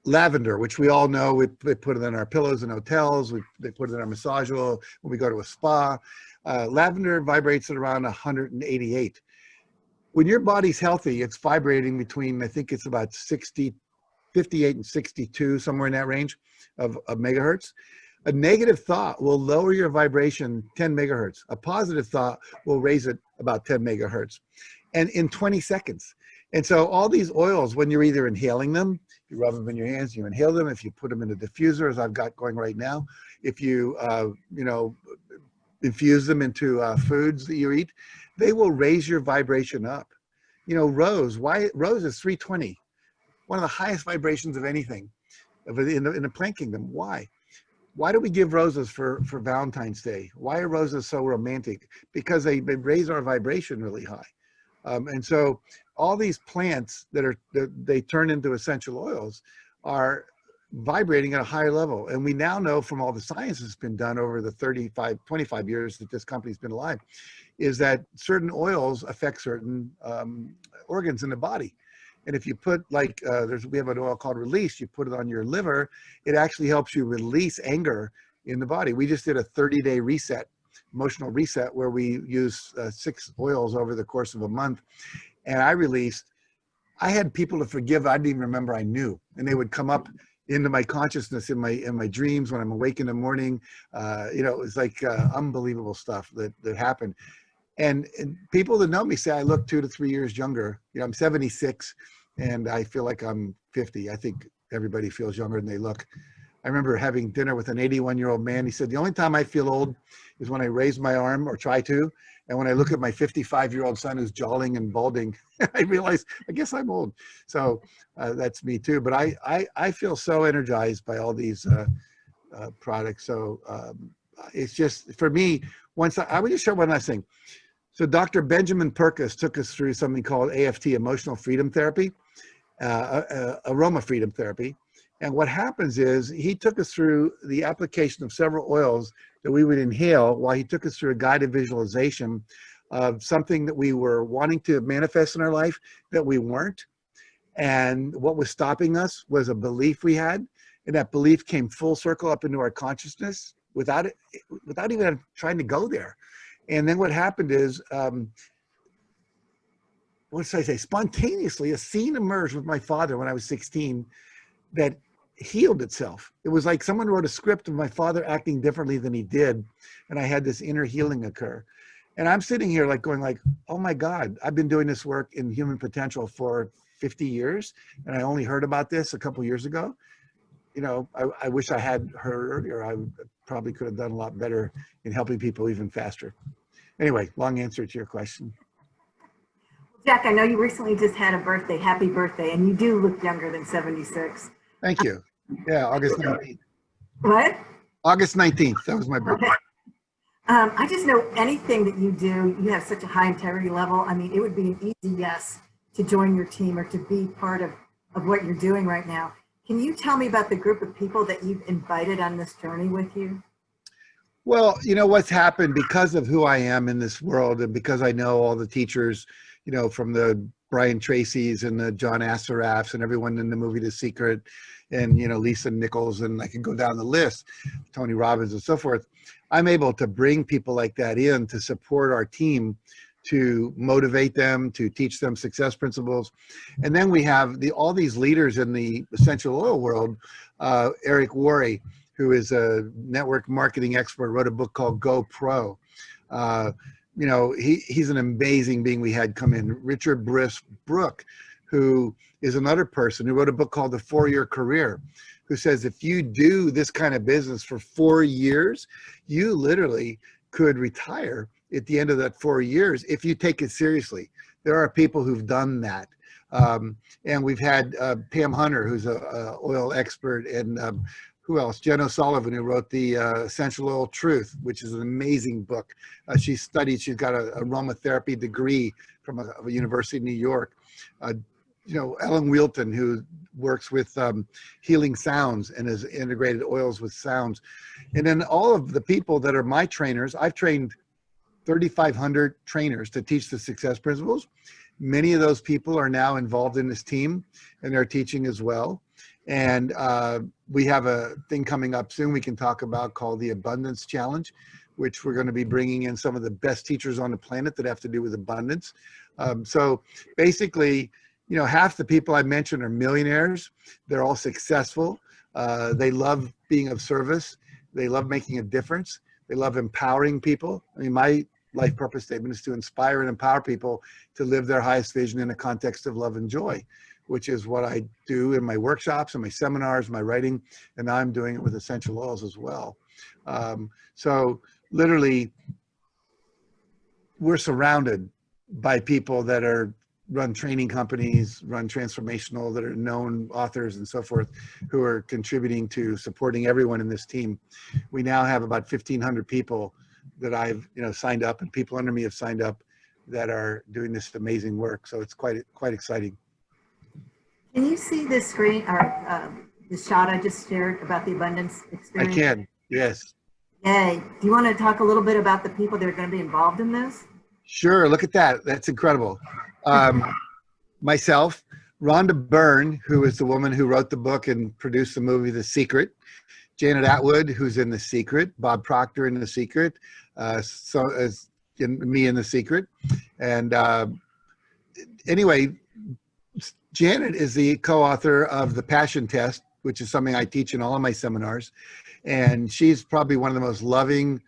Lavender, which we all know, we put it in our pillows in hotels, they put it in our massage oil when we go to a spa. Lavender vibrates at around 188. When your body's healthy, it's vibrating between, I think it's about 58 and 62, somewhere in that range of megahertz. A negative thought will lower your vibration 10 megahertz. A positive thought will raise it about 10 megahertz. And in 20 seconds. And so all these oils, when you're either inhaling them, you rub them in your hands, you inhale them. If you put them in a diffuser, as I've got going right now, if you, you know, infuse them into foods that you eat, they will raise your vibration up. You know, rose is 320, one of the highest vibrations of anything in the plant kingdom. Why? Why do we give roses for Valentine's Day? Why are roses so romantic? Because they raise our vibration really high. And so all these plants that they turn into essential oils are vibrating at a higher level. And we now know from all the science that's been done over the 25 years that this company's been alive, is that certain oils affect certain organs in the body. And if you put like, we have an oil called Release, you put it on your liver, it actually helps you release anger in the body. We just did a 30-day reset, emotional reset, where we use 6 oils over the course of a month. and I had people to forgive I didn't even remember I knew, and they would come up into my consciousness in my dreams when I'm awake in the morning. It was like unbelievable stuff that happened. And people that know me say I look 2 to 3 years younger. I'm 76, and I feel like I'm 50. I think everybody feels younger than they look. I remember having dinner with an 81-year-old man. He said, the only time I feel old is when I raise my arm or try to. And when I look at my 55-year-old son who's jolling and balding, I realize, I guess I'm old. So that's me too. But I feel so energized by all these products. So it's just, for me, I would just share one last thing. So Dr. Benjamin Perkus took us through something called AFT, Emotional Freedom Therapy, Aroma Freedom Therapy. And what happens is he took us through the application of several oils that we would inhale while he took us through a guided visualization of something that we were wanting to manifest in our life that we weren't. And what was stopping us was a belief we had. And that belief came full circle up into our consciousness without even trying to go there. And then what happened is, what should I say? Spontaneously, a scene emerged with my father when I was 16 that healed itself. It was like someone wrote a script of my father acting differently than he did, and I had this inner healing occur. And I'm sitting here going, oh my God, I've been doing this work in human potential for 50 years, and I only heard about this a couple years ago. I wish I had heard earlier. I probably could have done a lot better in helping people even faster. Anyway, long answer to your question. Jack, I know you recently just had a birthday. Happy birthday. And you do look younger than 76. Thank you. Yeah, August 19th. What? August 19th. That was my birthday. Okay. I just know anything that you do, you have such a high integrity level. I mean, it would be an easy yes to join your team or to be part of what you're doing right now. Can you tell me about the group of people that you've invited on this journey with you? Well, what's happened because of who I am in this world, and because I know all the teachers, from the Brian Tracy's and the John Assarafs and everyone in the movie The Secret, and Lisa Nichols, and I can go down the list, Tony Robbins and so forth. I'm able to bring people like that in to support our team, to motivate them, to teach them success principles. And then we have all these leaders in the essential oil world. Eric Worre, who is a network marketing expert, wrote a book called Go Pro. He's an amazing being we had come in. Richard Briss Brook, who is another person who wrote a book called The 4-Year Career, who says if you do this kind of business for 4 years, you literally could retire at the end of that 4 years if you take it seriously. There are people who've done that. And we've had Pam Hunter, who's a oil expert, and who else? Jen O'Sullivan, who wrote the Essential Oil Truth, which is an amazing book. She's got an aromatherapy degree from a university in New York. Ellen Wheelton, who works with healing sounds and has integrated oils with sounds. And then all of the people that are my trainers, I've trained 3,500 trainers to teach the success principles. Many of those people are now involved in this team, and they're teaching as well. And we have a thing coming up soon we can talk about called the Abundance Challenge, which we're going to be bringing in some of the best teachers on the planet that have to do with abundance. So basically, half the people I mentioned are millionaires. They're all successful. They love being of service. They love making a difference. They love empowering people. I mean, my life purpose statement is to inspire and empower people to live their highest vision in a context of love and joy, which is what I do in my workshops and my seminars, my writing, and now I'm doing it with essential oils as well. So literally, we're surrounded by people that run training companies, run transformational, that are known authors and so forth, who are contributing to supporting everyone in this team. We now have about 1,500 people that I've signed up, and people under me have signed up that are doing this amazing work. So it's quite exciting. Can you see the screen or the shot I just shared about the abundance experience? I can, yes. Yay. Do you want to talk a little bit about the people that are going to be involved in this? Sure, look at that. That's incredible. Myself, Rhonda Byrne, who is the woman who wrote the book and produced the movie The Secret, Janet Atwood, who's in The Secret, Bob Proctor in The Secret, so as me in The Secret, and anyway, Janet is the co-author of The Passion Test, which is something I teach in all of my seminars. And she's probably one of the most loving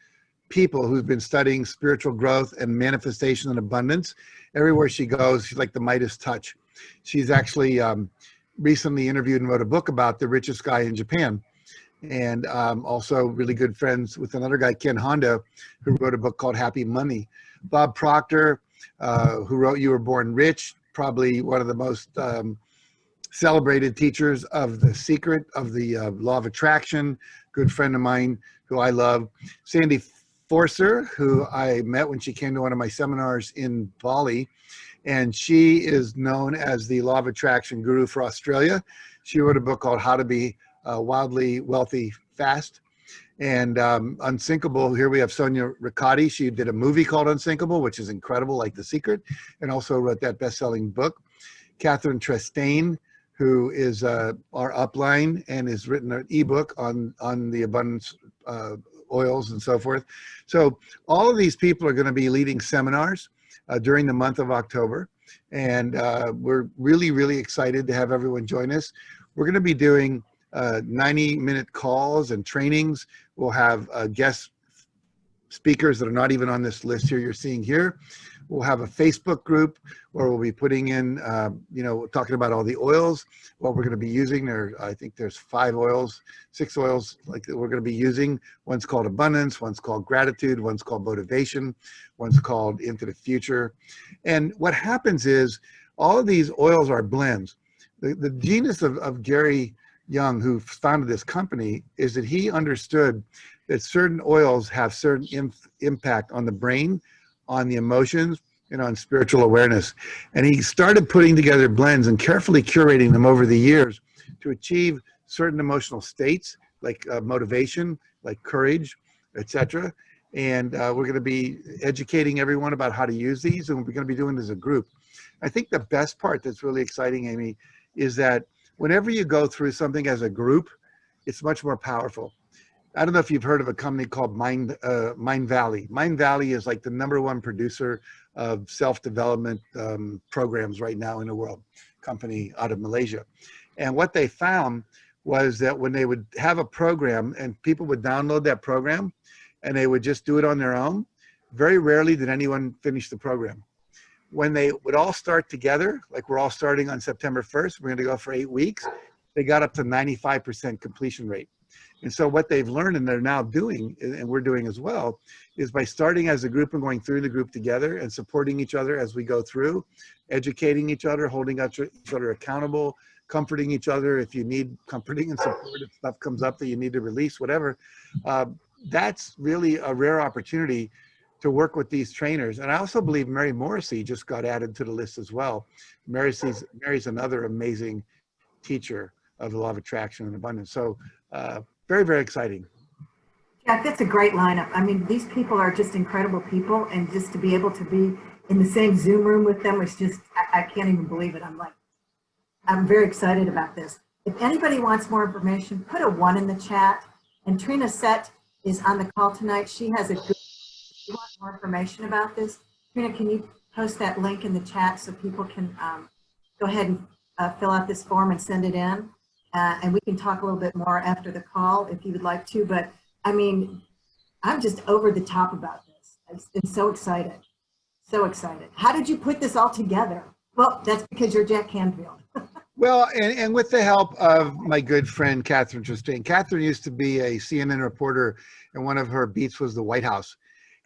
people who's been studying spiritual growth and manifestation and abundance. Everywhere she goes, she's like the Midas touch. She's actually recently interviewed and wrote a book about the richest guy in Japan. And also really good friends with another guy, Ken Honda, who wrote a book called Happy Money. Bob Proctor, who wrote You Were Born Rich, probably one of the most celebrated teachers of The Secret of the Law of Attraction, good friend of mine who I love. Sandy Forcer, who I met when she came to one of my seminars in Bali, and she is known as the Law of Attraction guru for Australia. She wrote a book called How to Be Wildly Wealthy Fast. And Unsinkable, here we have Sonia Riccati. She did a movie called Unsinkable, which is incredible, like The Secret, and also wrote that best-selling book. Catherine Trestane, who is our upline and has written an ebook on the abundance oils and so forth. So all of these people are going to be leading seminars during the month of October. And we're really, really excited to have everyone join us. We're going to be doing 90-minute calls and trainings. We'll have guest speakers that are not even on this list here you're seeing here. We'll have a Facebook group where we'll be putting in, talking about all the oils, what we're going to be using. I think there's 6 oils like that we're going to be using. One's called Abundance, one's called Gratitude, one's called Motivation, one's called Into the Future. And what happens is all of these oils are blends. The genius of Gary Young, who founded this company, is that he understood that certain oils have certain impact on the brain, on the emotions, and on spiritual awareness. And he started putting together blends and carefully curating them over the years to achieve certain emotional states, like motivation, like courage, etc. And we're going to be educating everyone about how to use these, and we're going to be doing it as a group. I think the best part that's really exciting, Amy, is that whenever you go through something as a group, it's much more powerful. I don't know if you've heard of a company called Mind Valley. Mind Valley is like the #1 producer of self-development programs right now in the world, company out of Malaysia. And what they found was that when they would have a program and people would download that program and they would just do it on their own, very rarely did anyone finish the program. When they would all start together, like we're all starting on September 1st, we're going to go for 8 weeks, they got up to 95% completion rate. And so what they've learned and they're now doing, and we're doing as well, is by starting as a group and going through the group together and supporting each other as we go through, educating each other, holding each other accountable, comforting each other if you need comforting and support, if stuff comes up that you need to release, whatever. That's really a rare opportunity to work with these trainers. And I also believe Mary Morrissey just got added to the list as well. Mary's another amazing teacher of the law of attraction and abundance. So very, very exciting. Jack, that's a great lineup. I mean, these people are just incredible people, and just to be able to be in the same Zoom room with them was just, I can't even believe it. I'm very excited about this. If anybody wants more information, put a 1 in the chat. And Trina Sett is on the call tonight. She has a good, if you want more information about this, Trina, can you post that link in the chat so people can go ahead and fill out this form and send it in? And we can talk a little bit more after the call if you would like to. But I mean, I'm just over the top about this. I'm so excited. So excited. How did you put this all together? Well, that's because you're Jack Canfield. Well, and with the help of my good friend, Catherine Trestane. Catherine used to be a CNN reporter, and one of her beats was the White House.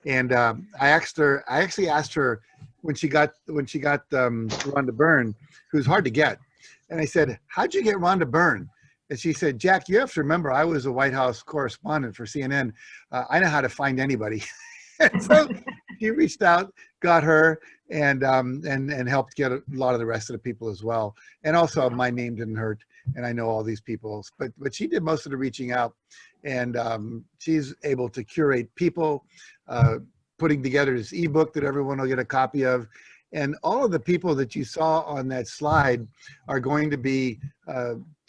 And I actually asked her when she got Rhonda Byrne, who's hard to get. And I said, how'd you get Rhonda Byrne? And she said, Jack, you have to remember, I was a White House correspondent for CNN. I know how to find anybody. And so she reached out, got her, and helped get a lot of the rest of the people as well. And also my name didn't hurt, and I know all these people. But she did most of the reaching out, and she's able to curate people, putting together this ebook that everyone will get a copy of. And all of the people that you saw on that slide are going to be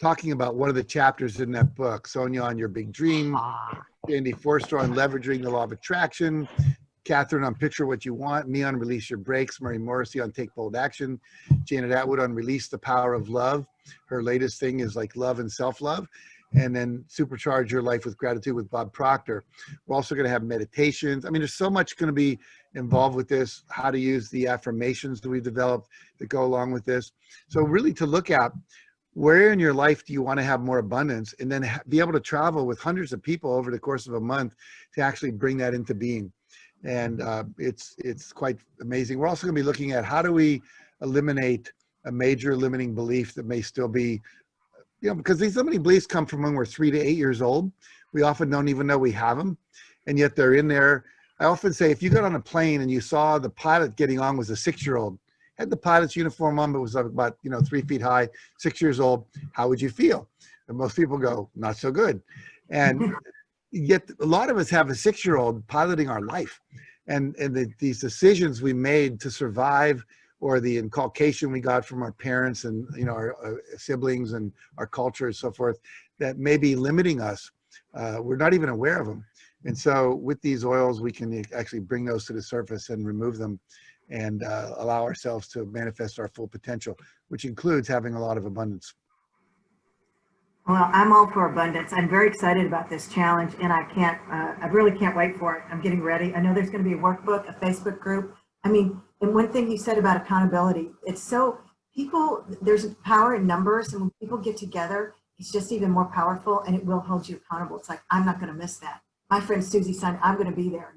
talking about one of the chapters in that book. Sonia on Your Big Dream, Andy Forster on Leveraging the Law of Attraction, Catherine on Picture What You Want, me on Release Your Brakes, Murray Morrissey on Take Bold Action, Janet Atwood on Release the Power of Love. Her latest thing is like love and self-love. And then Supercharge Your Life with Gratitude with Bob Proctor. We're also going to have meditations. I mean, there's so much going to be involved with this, how to use the affirmations that we've developed that go along with this. So really to look at where in your life do you want to have more abundance, and then be able to travel with hundreds of people over the course of a month to actually bring that into being. And it's quite amazing. We're also going to be looking at how do we eliminate a major limiting belief that may still be, because these limiting beliefs come from when we're 3 to 8 years old. We often don't even know we have them, and yet they're in there. I often say, if you got on a plane and you saw the pilot getting on was a 6-year-old, had the pilot's uniform on, but was about 3 feet high, 6 years old, how would you feel? And most people go, not so good. And yet a lot of us have a 6-year-old piloting our life, and these decisions we made to survive, or the inculcation we got from our parents and our siblings and our culture and so forth, that may be limiting us. We're not even aware of them. And so with these oils, we can actually bring those to the surface and remove them, and allow ourselves to manifest our full potential, which includes having a lot of abundance. Well, I'm all for abundance. I'm very excited about this challenge, and I really can't wait for it. I'm getting ready. I know there's going to be a workbook, a Facebook group. I mean, and one thing you said about accountability, there's power in numbers, and when people get together, it's just even more powerful, and it will hold you accountable. It's like, I'm not going to miss that. My friend Susie said, I'm going to be there.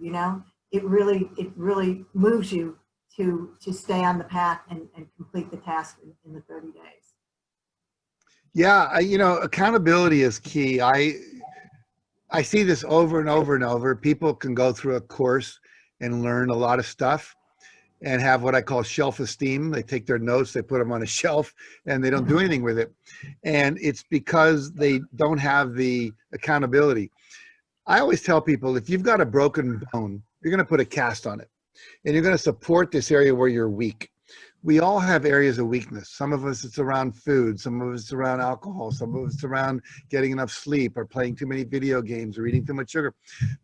It really moves you to stay on the path and complete the task in the 30 days. Yeah, accountability is key. I see this over and over and over. People can go through a course and learn a lot of stuff and have what I call shelf esteem. They take their notes, they put them on a shelf, and they don't do anything with it. And it's because they don't have the accountability. I always tell people, if you've got a broken bone, you're going to put a cast on it, and you're going to support this area where you're weak. We all have areas of weakness. Some of us, it's around food. Some of us, it's around alcohol. Some of us, it's around getting enough sleep or playing too many video games or eating too much sugar.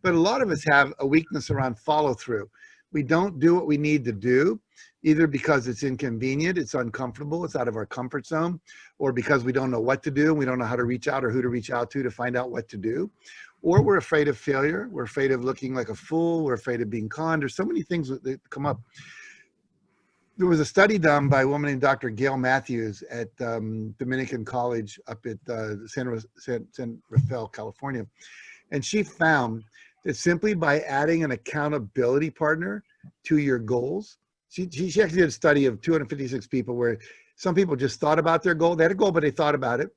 But a lot of us have a weakness around follow through. We don't do what we need to do, either because it's inconvenient, it's uncomfortable, it's out of our comfort zone, or because we don't know what to do and we don't know how to reach out or who to reach out to find out what to do. Or we're afraid of failure. We're afraid of looking like a fool. We're afraid of being conned. There's so many things that come up. There was a study done by a woman named Dr. Gail Matthews at Dominican College up at San Rafael, California. And she found that simply by adding an accountability partner to your goals, she actually did a study of 256 people where some people just thought about their goal. They had a goal, but they thought about it.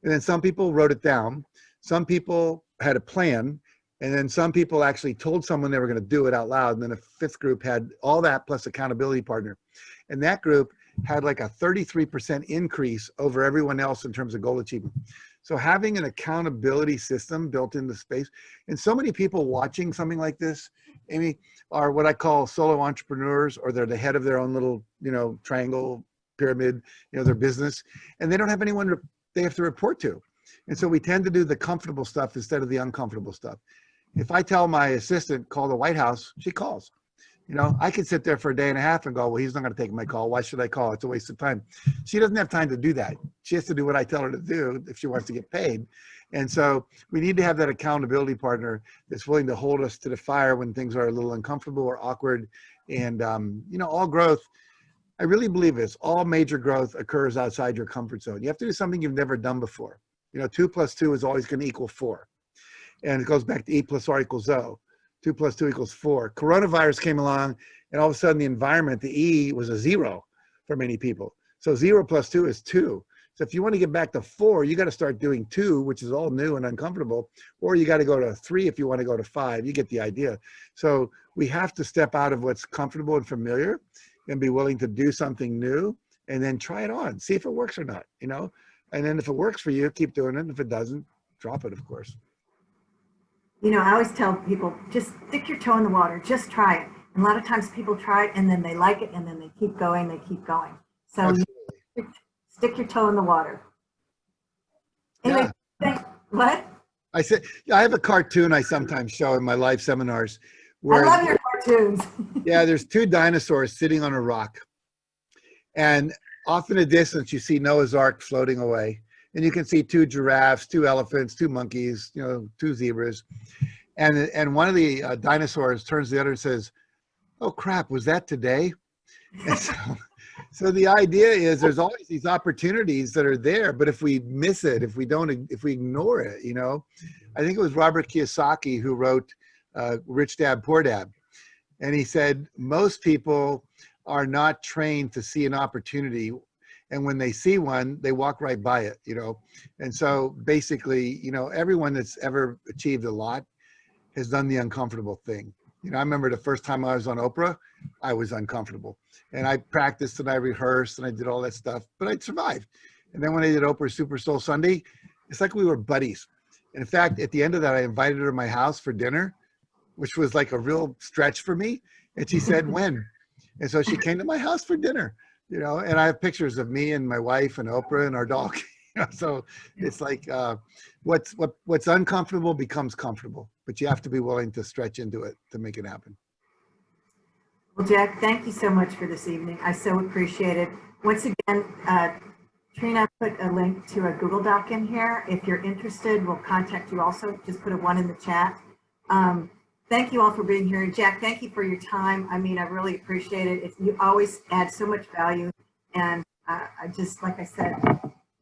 And then some people wrote it down. Some people had a plan. And then some people actually told someone they were going to do it out loud. And then a fifth group had all that plus accountability partner. And that group had like a 33% increase over everyone else in terms of goal achievement. So having an accountability system built into space, and so many people watching something like this, Amy, are what I call solo entrepreneurs, or they're the head of their own little, triangle, pyramid, their business, and they don't have anyone they have to report to. And so we tend to do the comfortable stuff instead of the uncomfortable stuff. If I tell my assistant, call the White House, she calls. I could sit there for a day and a half and go, well, he's not going to take my call. Why should I call? It's a waste of time. She doesn't have time to do that. She has to do what I tell her to do if she wants to get paid. And so we need to have that accountability partner that's willing to hold us to the fire when things are a little uncomfortable or awkward. And, all growth, I really believe this, all major growth occurs outside your comfort zone. You have to do something you've never done before. 2 + 2 is always going to equal 4. And it goes back to E + R = O. 2 + 2 = 4. Coronavirus came along, and all of a sudden the environment, the E was a 0 for many people. So 0 + 2 is 2. So if you want to get back to 4, you got to start doing 2, which is all new and uncomfortable, or you got to go to 3 if you want to go to 5. You get the idea. So we have to step out of what's comfortable and familiar and be willing to do something new, and then try it on, see if it works or not, And then if it works for you, keep doing it. If it doesn't, drop it, of course. I always tell people, just stick your toe in the water, just try it. And a lot of times people try it and then they like it and then they keep going, So stick your toe in the water. Anyway, what? I said, I have a cartoon I sometimes show in my live seminars. I love your cartoons. Yeah, there's two dinosaurs sitting on a rock. And off in the distance, you see Noah's Ark floating away. And you can see two giraffes, two elephants, two monkeys, two zebras. And one of the dinosaurs turns to the other and says, "Oh, crap, was that today?" And so the idea is there's always these opportunities that are there, but if we miss it, if we ignore it, I think it was Robert Kiyosaki who wrote Rich Dad, Poor Dad. And he said, most people are not trained to see an opportunity. And when they see one, they walk right by it, And so basically, everyone that's ever achieved a lot has done the uncomfortable thing. I remember the first time I was on Oprah, I was uncomfortable. And I practiced and I rehearsed and I did all that stuff, but I survived. And then when I did Oprah Super Soul Sunday, it's like we were buddies. And in fact, at the end of that, I invited her to my house for dinner, which was like a real stretch for me. And she said, when? And so she came to my house for dinner, and I have pictures of me and my wife and Oprah and our dog. So it's like what's uncomfortable becomes comfortable, but you have to be willing to stretch into it to make it happen. Well, Jack, thank you so much for this evening. I so appreciate it. Once again, Trina put a link to a Google Doc in here. If you're interested, we'll contact you also. Just put a 1 in the chat. Thank you all for being here. Jack, thank you for your time. I mean, I really appreciate it. You always add so much value. And I just, like I said,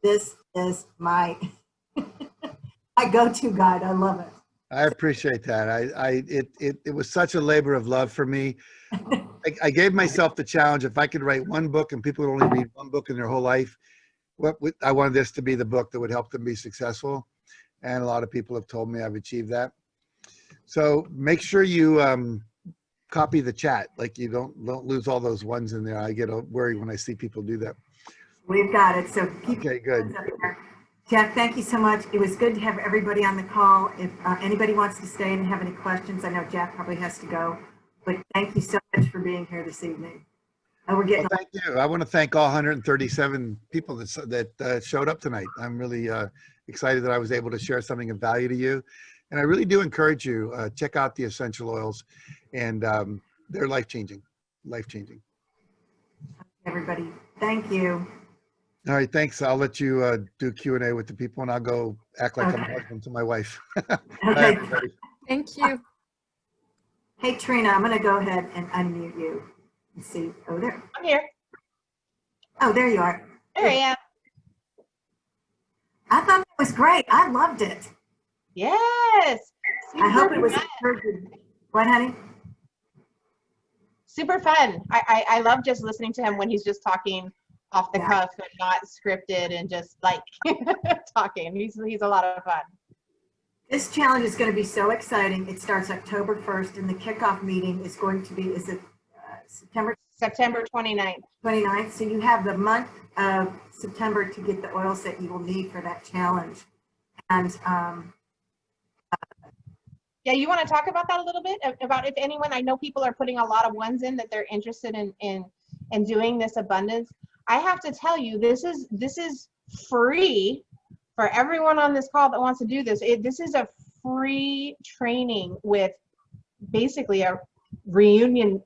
this is my go-to guide. I love it. I appreciate that. It was such a labor of love for me. I gave myself the challenge. If I could write one book and people would only read one book in their whole life, I wanted this to be the book that would help them be successful. And a lot of people have told me I've achieved that. So make sure you copy the chat. Like you don't lose all those ones in there. I get worried when I see people do that. We've got it. So keep okay, good. Jack, thank you so much. It was good to have everybody on the call. If anybody wants to stay and have any questions, I know Jack probably has to go, but thank you so much for being here this evening. We're getting. Well, thank you. I want to thank all 137 people that showed up tonight. I'm really excited that I was able to share something of value to you. And I really do encourage you, check out the essential oils, and they're life-changing, life-changing. Everybody, thank you. All right, thanks. I'll let you do Q&A with the people, and I'll go act like I'm a husband to my wife. Okay. Bye, everybody. Thank you. Hey, Trina, I'm going to go ahead and unmute you and see. Oh, there. I'm here. Oh, there you are. There I am. I thought it was great. I loved it. Yes. I hope it was fun. encouraging. What, honey? Super fun. I love just listening to him when he's just talking off the cuff and not scripted and just like talking. He's a lot of fun. This challenge is going to be so exciting. It starts October 1st, and the kickoff meeting is going to be, is it September 29th. 29th? So you have the month of September to get the oils that you will need for that challenge. And yeah, you want to talk about that a little bit? About if anyone, I know people are putting a lot of ones in that they're interested in doing this abundance. I have to tell you, this is free for everyone on this call that wants to do this. This is a free training with basically a reunion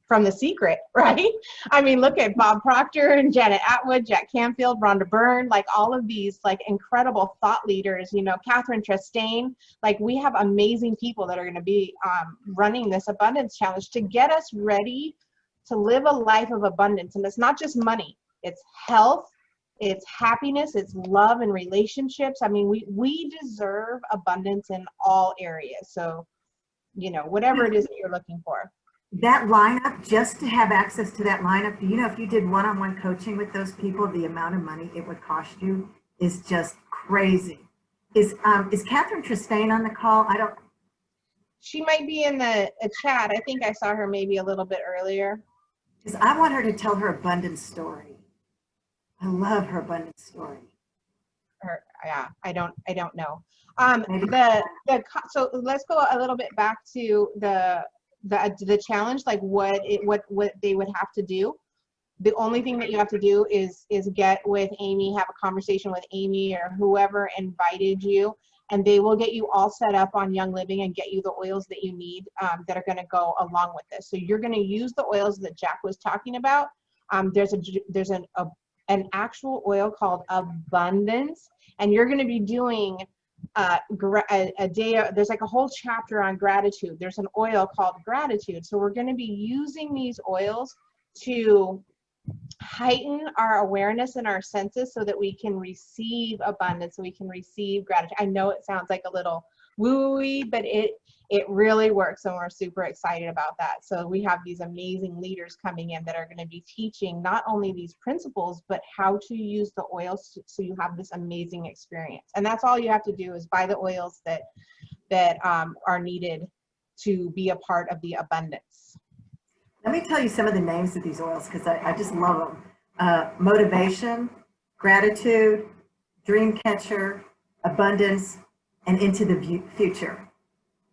from The Secret, right? I mean, look at Bob Proctor and Janet Atwood, Jack Canfield, Rhonda Byrne, like all of these like incredible thought leaders, Catherine Chastain. Like we have amazing people that are going to be running this abundance challenge to get us ready to live a life of abundance. And it's not just money, it's health, it's happiness, it's love and relationships. I mean, we deserve abundance in all areas. So, whatever it is that you're looking for. that lineup, just to have access to that lineup, if you did one-on-one coaching with those people, the amount of money it would cost you is just crazy. Is Catherine Chastain on the call? She might be in the chat. I think I saw her maybe a little bit earlier. Because I want her to tell her abundance story. I love her abundance story. Yeah, I don't know. Maybe. So let's go a little bit back to the challenge, like what they would have to do. The only thing that you have to do is get with Amy, have a conversation with Amy or whoever invited you, and they will get you all set up on Young Living and get you the oils that you need that are going to go along with this. So you're going to use the oils that Jack was talking about. There's an actual oil called Abundance, and you're going to be doing a day. There's like a whole chapter on gratitude. There's an oil called Gratitude. So we're going to be using these oils to heighten our awareness and our senses so that we can receive abundance, so we can receive gratitude. I know it sounds like a little woo-y, but it really works, and we're super excited about that. So we have these amazing leaders coming in that are going to be teaching not only these principles, but how to use the oils so you have this amazing experience. And that's all you have to do is buy the oils that are needed to be a part of the abundance. Let me tell you some of the names of these oils because I just love them. Motivation, Gratitude, Dream Catcher, Abundance, and Into the Future.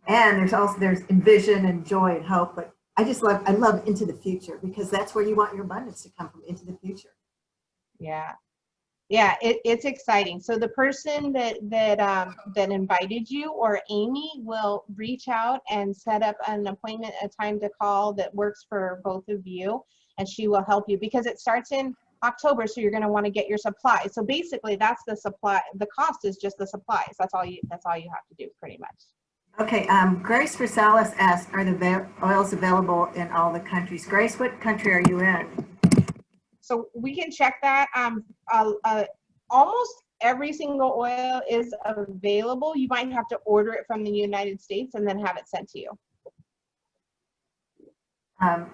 And there's Envision and Joy and Hope, but I love Into the Future because that's where you want your abundance to come from, into the future. Yeah. Yeah, it's exciting. So the person that invited you, or Amy, will reach out and set up an appointment, a time to call that works for both of you, and she will help you because it starts in October. So you're going to want to get your supplies. So basically, that's the supply. The cost is just the supplies. That's all you have to do, pretty much. Okay. Grace Rosales asked, "Are the oils available in all the countries?" Grace, what country are you in? So we can check that. Almost every single oil is available. You might have to order it from the United States and then have it sent to you.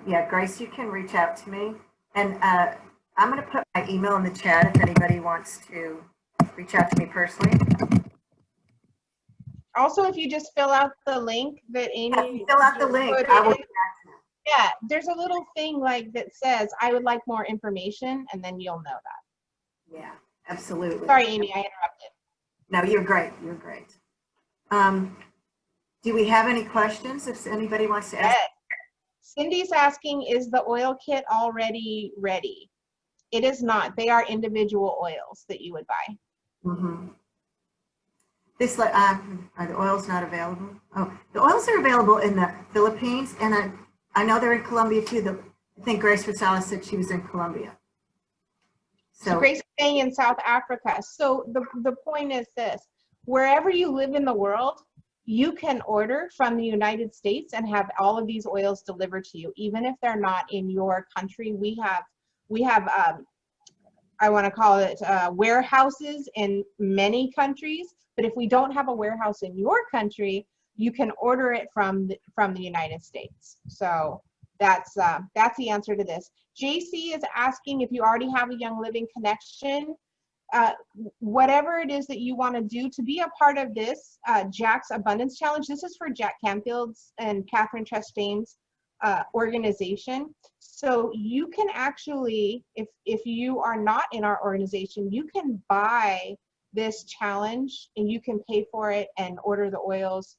Yeah, Grace, you can reach out to me. And I'm going to put my email in the chat if anybody wants to reach out to me personally. Also, if you just fill out the link that Amy fill out the link, I will. Yeah, there's a little thing like that says, "I would like more information," and then you'll know that. Yeah, absolutely. Sorry, Amy, I interrupted. No, you're great. You're great. Do we have any questions if anybody wants to ask? Yes. Cindy's asking, is the oil kit already ready? It is not. They are individual oils that you would buy. Mm-hmm. Are the oils not available? Oh, the oils are available in the Philippines, and I know they're in Colombia too. I think Grace Rosales said she was in Colombia. So Grace is staying in South Africa. So the point is this: wherever you live in the world, you can order from the United States and have all of these oils delivered to you, even if they're not in your country. We have I want to call it warehouses in many countries. But if we don't have a warehouse in your country, you can order it from the United States. So that's the answer to this. JC is asking if you already have a Young Living connection. Whatever it is that you want to do to be a part of this Jack's Abundance Challenge. This is for Jack Canfield's and Catherine Chastain's organization. So you can actually, if you are not in our organization, you can buy this challenge and you can pay for it and order the oils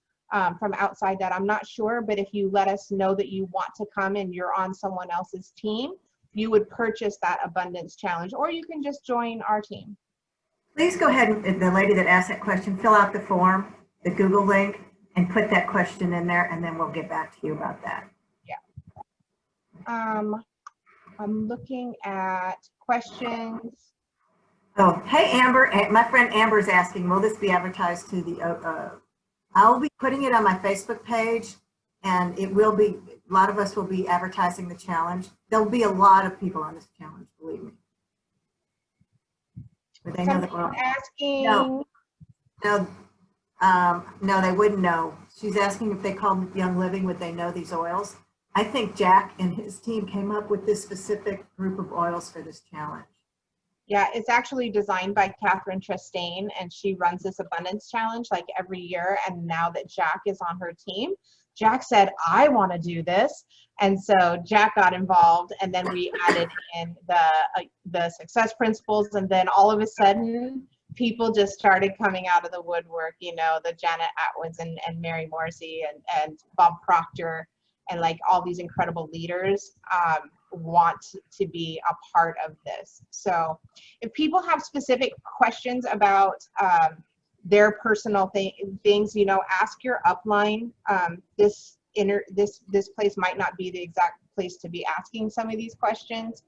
from outside that. I'm not sure, but if you let us know that you want to come and you're on someone else's team, you would purchase that Abundance Challenge, or you can just join our team. Please go ahead, and the lady that asked that question, fill out the form, the Google link, and put that question in there, and then we'll get back to you about that. Yeah. I'm looking at questions. Oh, hey, Amber. My friend Amber is asking, will this be advertised to the, I'll be putting it on my Facebook page, and it will be, a lot of us will be advertising the challenge. There'll be a lot of people on this challenge, believe me. But they know that we're asking. No, they wouldn't know. She's asking if they called Young Living, would they know these oils? I think Jack and his team came up with this specific group of oils for this challenge. Yeah, it's actually designed by Catherine Chastain, and she runs this Abundance Challenge like every year. And now that Jack is on her team, Jack said, I want to do this. And so Jack got involved, and then we added in the success principles. And then all of a sudden, people just started coming out of the woodwork, you know, the Janet Atwoods and Mary Morrissey and Bob Proctor, and like all these incredible leaders want to be a part of this. So if people have specific questions about their personal things. You know, ask your upline. This place might not be the exact place to be asking some of these questions.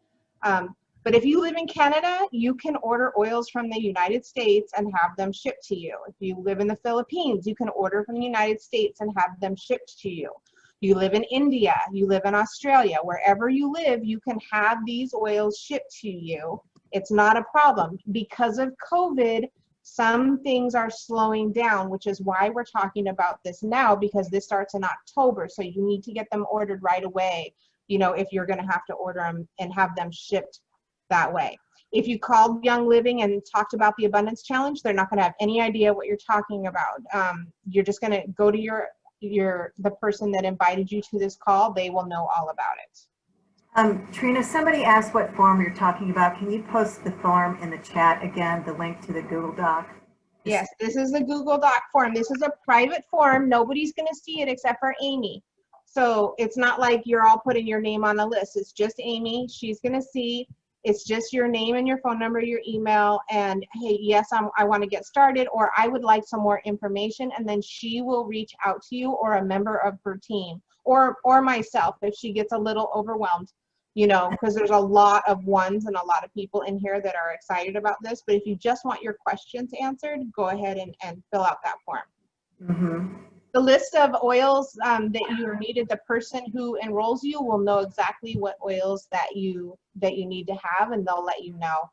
But if you live in Canada, you can order oils from the United States and have them shipped to you. If you live in the Philippines, you can order from the United States and have them shipped to you. You live in India, you live in Australia, wherever you live, you can have these oils shipped to you. It's not a problem. Because of COVID, some things are slowing down, which is why we're talking about this now, because this starts in October. So you need to get them ordered right away, you know, if you're going to have to order them and have them shipped that way. If you called Young Living and talked about the Abundance Challenge, they're not going to have any idea what you're talking about. You're just going to go to the person that invited you to this call. They will know all about it. Trina, somebody asked what form you're talking about. Can you post the form in the chat again, the link to the Google Doc? Yes, this is the Google Doc form. This is a private form. Nobody's going to see it except for Amy. So it's not like you're all putting your name on the list. It's just Amy. She's going to see. It's just your name and your phone number, your email, and hey, yes, I want to get started, or I would like some more information, and then she will reach out to you or a member of her team, or myself if she gets a little overwhelmed, you know, because there's a lot of ones and a lot of people in here that are excited about this. But if you just want your questions answered, go ahead and fill out that form. Mm-hmm. The list of oils that you are needed, the person who enrolls you will know exactly what oils that you need to have, and they'll let you know.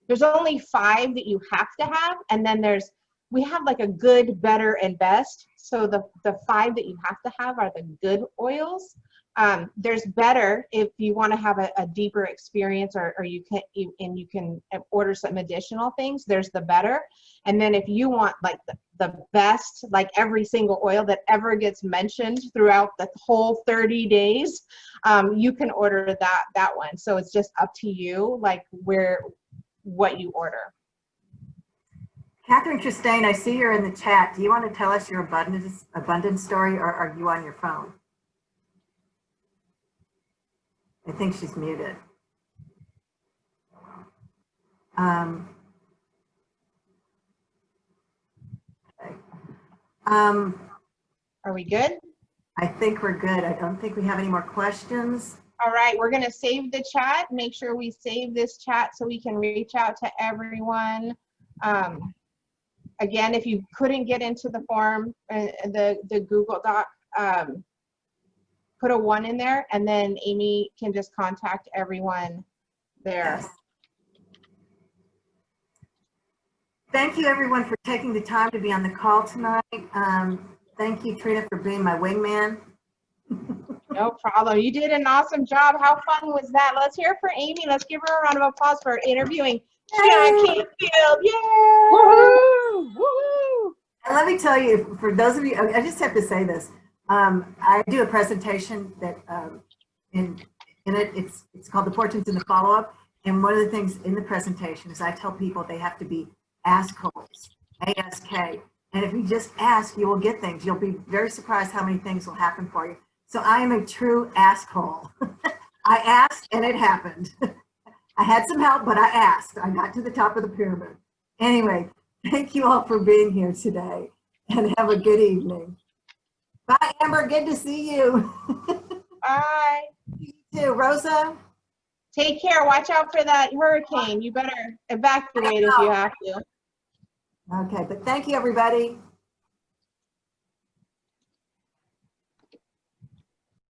There's only 5 that you have to have, and then we have like a good, better, and best. So the 5 that you have to have are the good oils. There's better if you want to have a deeper experience, or you can order some additional things. There's the better. And then if you want like the best, like every single oil that ever gets mentioned throughout the whole 30 days, you can order that one. So it's just up to you, like what you order. Catherine Chastain, I see you're in the chat. Do you want to tell us your abundance story, or are you on your phone? I think she's muted. Okay. Are we good? I think we're good. I don't think we have any more questions. All right, we're going to save the chat. Make sure we save this chat so we can reach out to everyone. Again, if you couldn't get into the form, the Google Doc, put a 1 in there, and then Amy can just contact everyone there. Yes. Thank you, everyone, for taking the time to be on the call tonight. Thank you, Trina, for being my wingman. No problem. You did an awesome job. How fun was that? Let's hear it for Amy. Let's give her a round of applause for interviewing Jack Canfield. Yay! Woohoo! Woohoo! And let me tell you, for those of you, I just have to say this. I do a presentation that in it, it's called The Fortunes in the Follow-Up. And one of the things in the presentation is I tell people they have to be askholes, A-S-K. And if you just ask, you will get things. You'll be very surprised how many things will happen for you. So I am a true asshole. I asked and it happened. I had some help, but I asked. I got to the top of the pyramid. Anyway, thank you all for being here today, and have a good evening. Bye, Amber. Good to see you. Bye. You too. Rosa? Take care. Watch out for that hurricane. You better evacuate if you have to. Okay, but thank you, everybody.